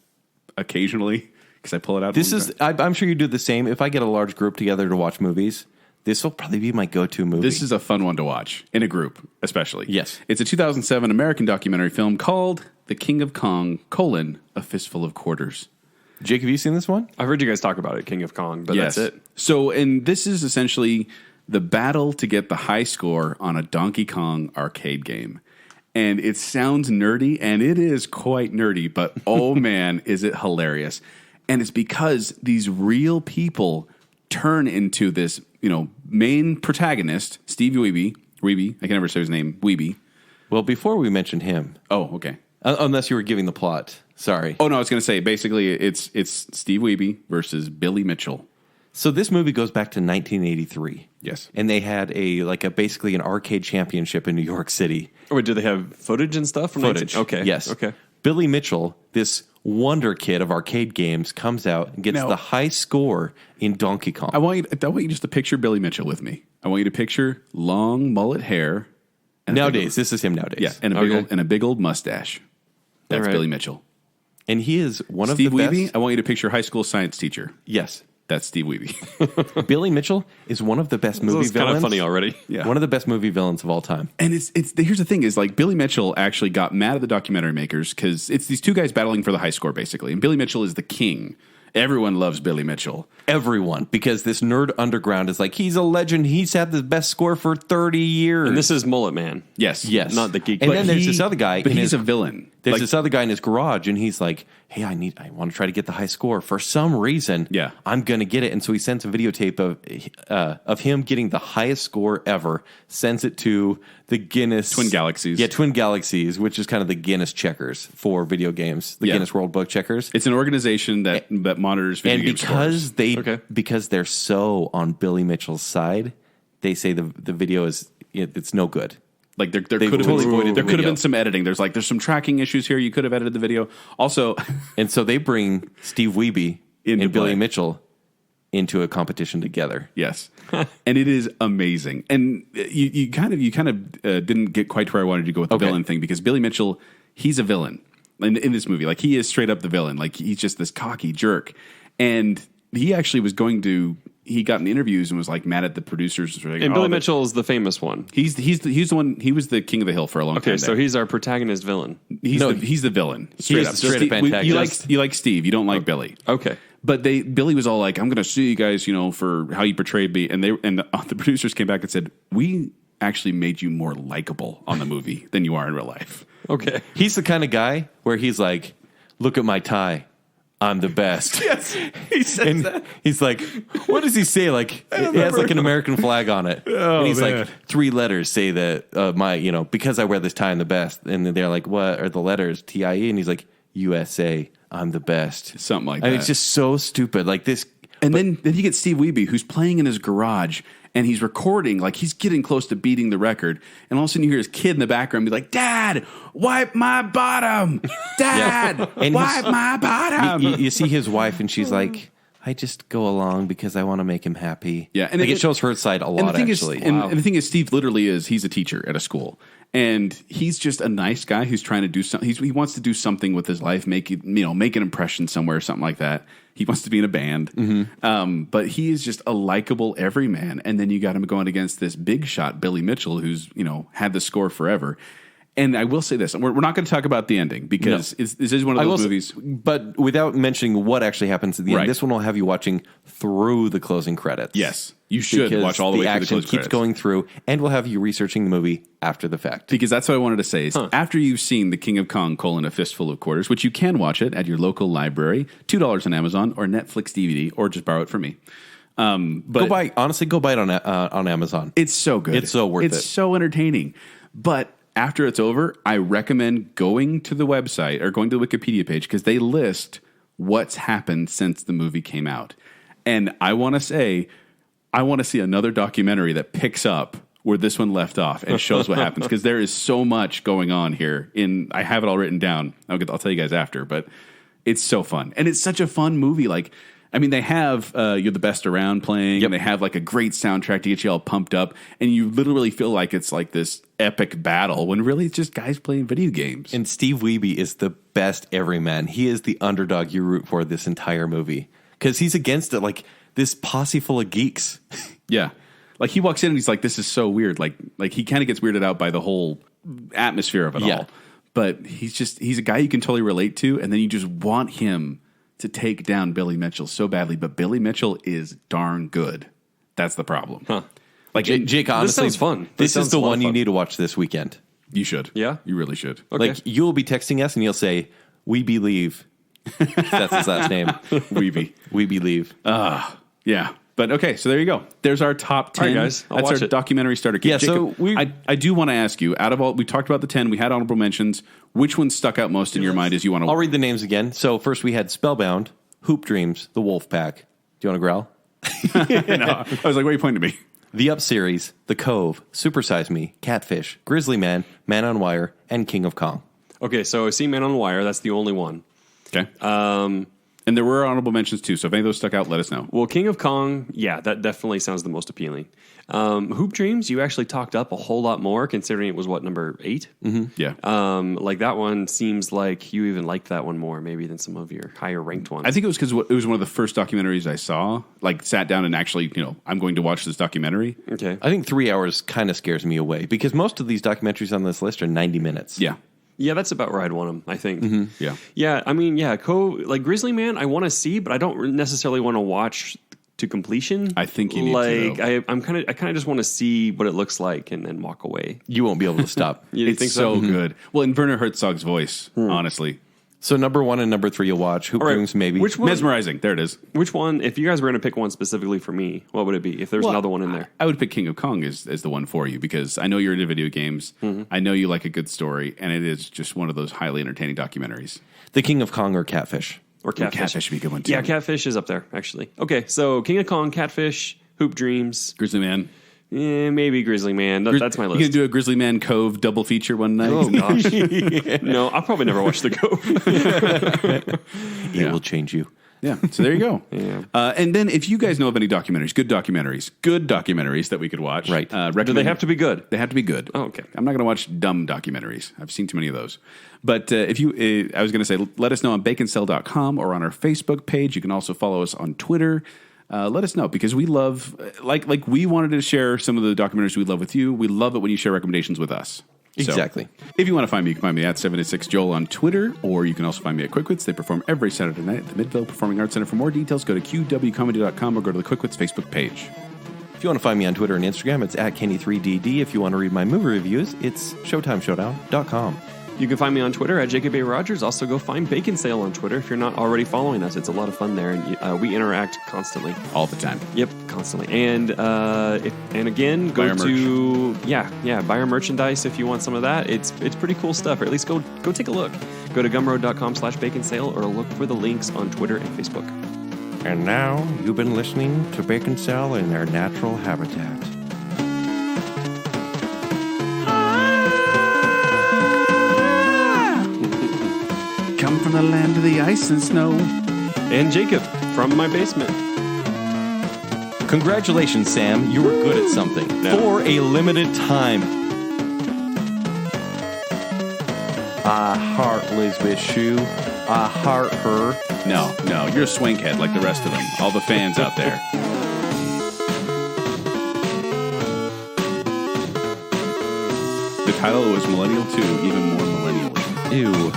occasionally because I pull it out. I'm sure you do the same. If I get a large group together to watch movies, this will probably be my go-to movie. This is a fun one to watch in a group, especially. Yes. It's a 2007 American documentary film called The King of Kong, A Fistful of Quarters. Jake, have you seen this one? I've heard you guys talk about it, King of Kong, but Yes. that's it. So, and this is essentially the battle to get the high score on a Donkey Kong arcade game. And it sounds nerdy, and it is quite nerdy, but oh man, is it hilarious. And it's because these real people turn into this, main protagonist, Steve Weeby, I can never say his name, Weeby. Well, before we mention him. Oh, okay. Unless you were giving the plot. Sorry. Oh, no, I was going to say, basically, it's Steve Weeby versus Billy Mitchell. So this movie goes back to 1983. Yes. And they had basically an arcade championship in New York City. Oh, wait, do they have footage and stuff? From Footage. Okay. Yes. Okay. Billy Mitchell, this wonder kid of arcade games, comes out and gets the high score in Donkey Kong. I want you just to picture Billy Mitchell with me. I want you to picture long mullet hair. Nowadays, this is him nowadays. Yeah, and a big old mustache. That's right. Billy Mitchell. And he is one of Steve the Weeby, best. I want you to picture high school science teacher. Yes. That's Steve Weeby. Billy Mitchell is one of the best movie This is villains. kind of funny already. Yeah. One of the best movie villains of all time. And it's here's the thing is like Billy Mitchell actually got mad at the documentary makers because it's these two guys battling for the high score basically. And Billy Mitchell is the king. Everyone loves Billy Mitchell. Everyone, because this nerd underground is like, he's a legend. He's had the best score for 30 years. And this is Mullet Man. Yes. Yes. Not the geek. And But then there's this other guy. But in he's his- a villain. There's Like, this other guy in his garage, and he's like, hey, I want to try to get the high score. For some reason, Yeah. I'm going to get it. And so he sends a videotape of him getting the highest score ever, sends it to the Guinness. Twin Galaxies. Yeah, Twin Galaxies, which is kind of the Guinness checkers for video games, the Yeah. Guinness World Book checkers. It's an organization that monitors video And game scores. because they're so on Billy Mitchell's side, they say the video it's no good. Like there They've could have totally avoided the there could have video. been some editing. There's some tracking issues here. You could have edited the video. Also, And so they bring Steve Weeby Into and Billy play. Mitchell into a competition together. yes, and it is amazing. And you kind of didn't get quite to where I wanted to go with the villain thing because Billy Mitchell, he's a villain in this movie. Like he is straight up the villain. Like he's just this cocky jerk. And he actually was he got in interviews and was like mad at the producers. Like, And Billy Mitchell is the famous one. He's the one. He was the king of the hill for a long time. Okay, so he's our protagonist villain. he's the villain. Straight up Steve- antagonist. You like Steve. You don't like Billy. Okay. But Billy was all like, "I'm going to sue you guys, for how you portrayed me." And the producers came back and said, "We actually made you more likable on the movie than you are in real life." Okay. He's the kind of guy where he's like, look at my tie. I'm the best. Yes, he says And that. he's like, what does he say? Like, it has like an American flag on it. And he's man. like, 3 letters say that because I wear this tie, I'm the best. And they're like, what are the letters? TIE? And he's like, USA, I'm the best. Something like I mean, that. it's just so stupid. Like this. And then you get Steve Weeby, who's playing in his garage, and he's recording, like he's getting close to beating the record. And all of a sudden you hear his kid in the background be like, "Dad, wipe my bottom. Dad, And wipe my bottom." You see his wife, and she's like, I just go along because I want to make him happy. Yeah, and it shows her side a lot, and the thing actually. and the thing is, Steve literally he's a teacher at a school, and he's just a nice guy who's trying to do something. He wants to do something with his life, make an impression somewhere, something like that. He wants to be in a band, but he is just a likable everyman. And then you got him going against this big shot, Billy Mitchell, who's had the score forever. And I will say this: we're not going to talk about the ending because this is one of those movies. But without mentioning what actually happens at the end, Right. this one will have you watching through the closing credits. Yes, you should Because watch all the way through the action closing keeps credits. going through, and we'll have you researching the movie after the fact. Because that's what I wanted to say is after you've seen The King of Kong: A Fistful of Quarters, which you can watch it at your local library, $2 on Amazon or Netflix DVD, or just borrow it from me. But Go buy it on Amazon. it's so good. It's so worth it. It's so entertaining. But after it's over, I recommend going to the website or going to the Wikipedia page because they list what's happened since the movie came out. And I want to see another documentary that picks up where this one left off and shows what happens because there is so much going on here. I have it all written down. I'll tell you guys after, but it's so fun. And it's such a fun movie. They have You're the Best Around playing, and they have like a great soundtrack to get you all pumped up, and you literally feel like it's like this epic battle when really it's just guys playing video games. And Steve Wiebe is the best everyman. He is the underdog you root for this entire movie because he's against it like this posse full of geeks. Yeah. Like he walks in and he's like, this is so weird. Like he kind of gets weirded out by the whole atmosphere of it all. But he's a guy you can totally relate to, and then you just want him to take down Billy Mitchell so badly. But Billy Mitchell is darn good. That's the problem. Huh. Like Jake, honestly, sounds fun. This is the one you fun. need to watch this weekend. you should. Yeah? You really should. Okay. Like you'll be texting us and you'll say, "We believe." That's his last name. Weeby. We believe. Yeah. But okay, so there you go. There's our top 10. All right, guys. I'll That's watch our it. documentary starter kit. Yeah, so Jacob, I do want to ask you, out of all, we talked about the 10, we had honorable mentions. Which one stuck out most in your mind as you want to... I'll read the names again. So first we had Spellbound, Hoop Dreams, The Wolf Pack. Do you want to growl? No, I was like, why are you pointing to me? The Up series, The Cove, Super Size Me, Catfish, Grizzly Man, Man on Wire, and King of Kong. Okay, so I see Man on Wire. That's the only one. Okay. And there were honorable mentions too, so if any of those stuck out, let us know. Well, King of Kong, yeah, that definitely sounds the most appealing. Hoop Dreams, you actually talked up a whole lot more, considering it was, number 8? Mm-hmm. Yeah. Like that one seems like you even liked that one more maybe than some of your higher ranked ones. I think it was because it was one of the first documentaries I saw, like sat down and actually, I'm going to watch this documentary. Okay. I think 3 hours kind of scares me away because most of these documentaries on this list are 90 minutes. Yeah. Yeah, that's about where I'd want them, I think. Yeah. Yeah, I mean, like Grizzly Man, I want to see, but I don't necessarily want to watch to completion. I think you need to, though. I kind of just want to see what it looks like and then walk away. You won't be able to stop. You It's think so good. Well, in Werner Herzog's voice, honestly. So number 1 and number 3 you'll watch. Hoop All right, Dreams maybe. which one? Mesmerizing. There it is. Which one? If you guys were going to pick one specifically for me, what would it be? If there's another one in there, I would pick King of Kong as the one for you because I know you're into video games. I know you like a good story, and it is just one of those highly entertaining documentaries. The King of Kong or Catfish. or Catfish. Catfish would be a good one, too. Yeah, Catfish is up there actually. Okay, so King of Kong, Catfish, Hoop Dreams, Grizzly Man. maybe Grizzly Man. That's my You list. gonna do a Grizzly Man Cove double feature one night? Oh gosh, no, I'll probably never watch The Cove. It will change you. Yeah, so there you go. Yeah. And then if you guys know of any documentaries that we could watch, Right. Do they have to be good? They have to be good. Oh, okay. I'm not going to watch dumb documentaries. I've seen too many of those. But if you, I was going to say, let us know on baconsale.com or on our Facebook page. You can also follow us on Twitter. Let us know because we love, like we wanted to share some of the documentaries we love with you. We love it when you share recommendations with us. Exactly. So, if you want to find me, you can find me at 786Joel on Twitter, or you can also find me at Quickwits. They perform every Saturday night at the Midvale Performing Arts Center. For more details, go to qwcomedy.com or go to the Quickwits Facebook page. If you want to find me on Twitter and Instagram, it's at Kenny3DD. If you want to read my movie reviews, it's ShowtimeShowdown.com. You can find me on Twitter at Jacob A. Rogers. Also, go find Baconsale on Twitter if you're not already following us. It's a lot of fun there, and we interact constantly. All the time. Yep, constantly. And again, Buy go our to buy our merchandise if you want some of that. It's pretty cool stuff. Or at least go take a look. Go to gumroad.com/Baconsale or look for the links on Twitter and Facebook. And now, you've been listening to Baconsale in their natural habitat. Come from the land of the ice and snow. And Jacob from my basement. Congratulations, Sam. You were good at something. No. For a limited time. I heart Elizabeth Shue. I heart her. No, you're a swankhead like the rest of them. All the fans out there. The title was Millennial 2, even more millennial. Ew.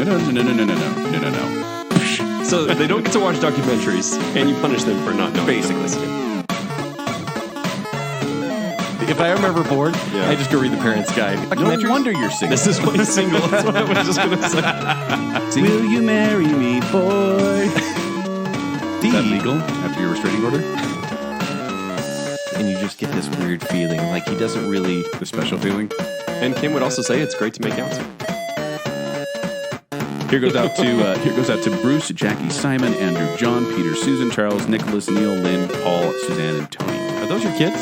No. So they don't get to watch documentaries, and you punish them for not knowing. Basically. If I am ever bored, I just go read the parents' guide. No wonder you're single. This is why he's single. That's what I was just going to say. Will you marry me, boy? Is that legal after your restraining order? And you just get this weird feeling, like he doesn't really... The special feeling? And Kim would also say it's great to make out. Here goes out to Bruce, Jackie, Simon, Andrew, John, Peter, Susan, Charles, Nicholas, Neil, Lynn, Paul, Suzanne, and Tony. Are those your kids?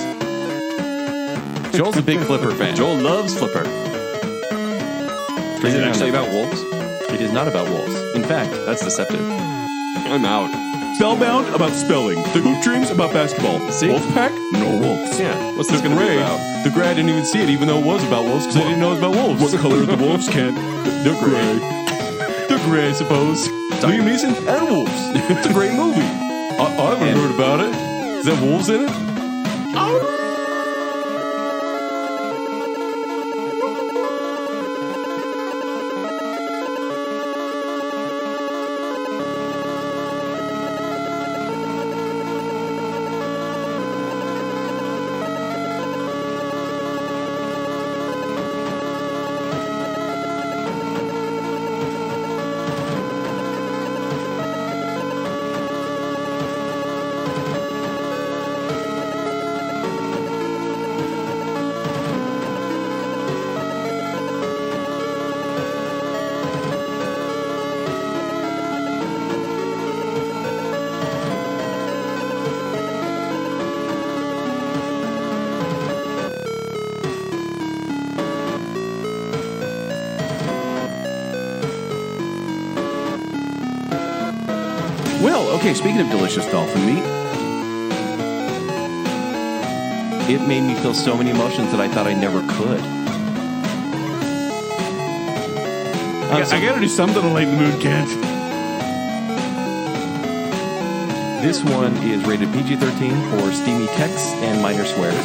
Joel's a big Flipper fan. Joel loves Flipper. Is it actually about wolves? It is not about wolves. In fact, That's deceptive. I'm out. Spellbound about spelling. The Hoop Dreams about basketball. See? Wolfpack? No wolves. Yeah. What's this going to be about? the grad didn't even see it, even though it was about wolves, because they didn't know it was about wolves. What color are the wolves, Kent? They're gray. They're gray, I suppose. Liam Neeson and wolves. It's a great movie. I haven't heard about it. Is there wolves in it? Well, okay, speaking of delicious dolphin meat, It made me feel so many emotions that I thought I never could. I gotta do something to lighten the mood, Kent. This one is rated PG-13 for steamy texts and minor swears.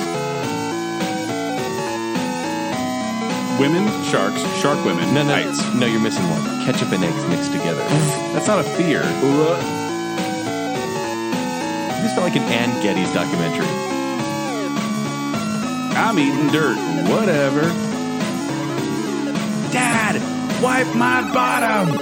Women, sharks, shark women. No, heights. no, you're missing one. Ketchup and eggs mixed together. That's not a fear. This felt like an Ann Geddes documentary. I'm eating dirt. Whatever. Dad, wipe my bottom.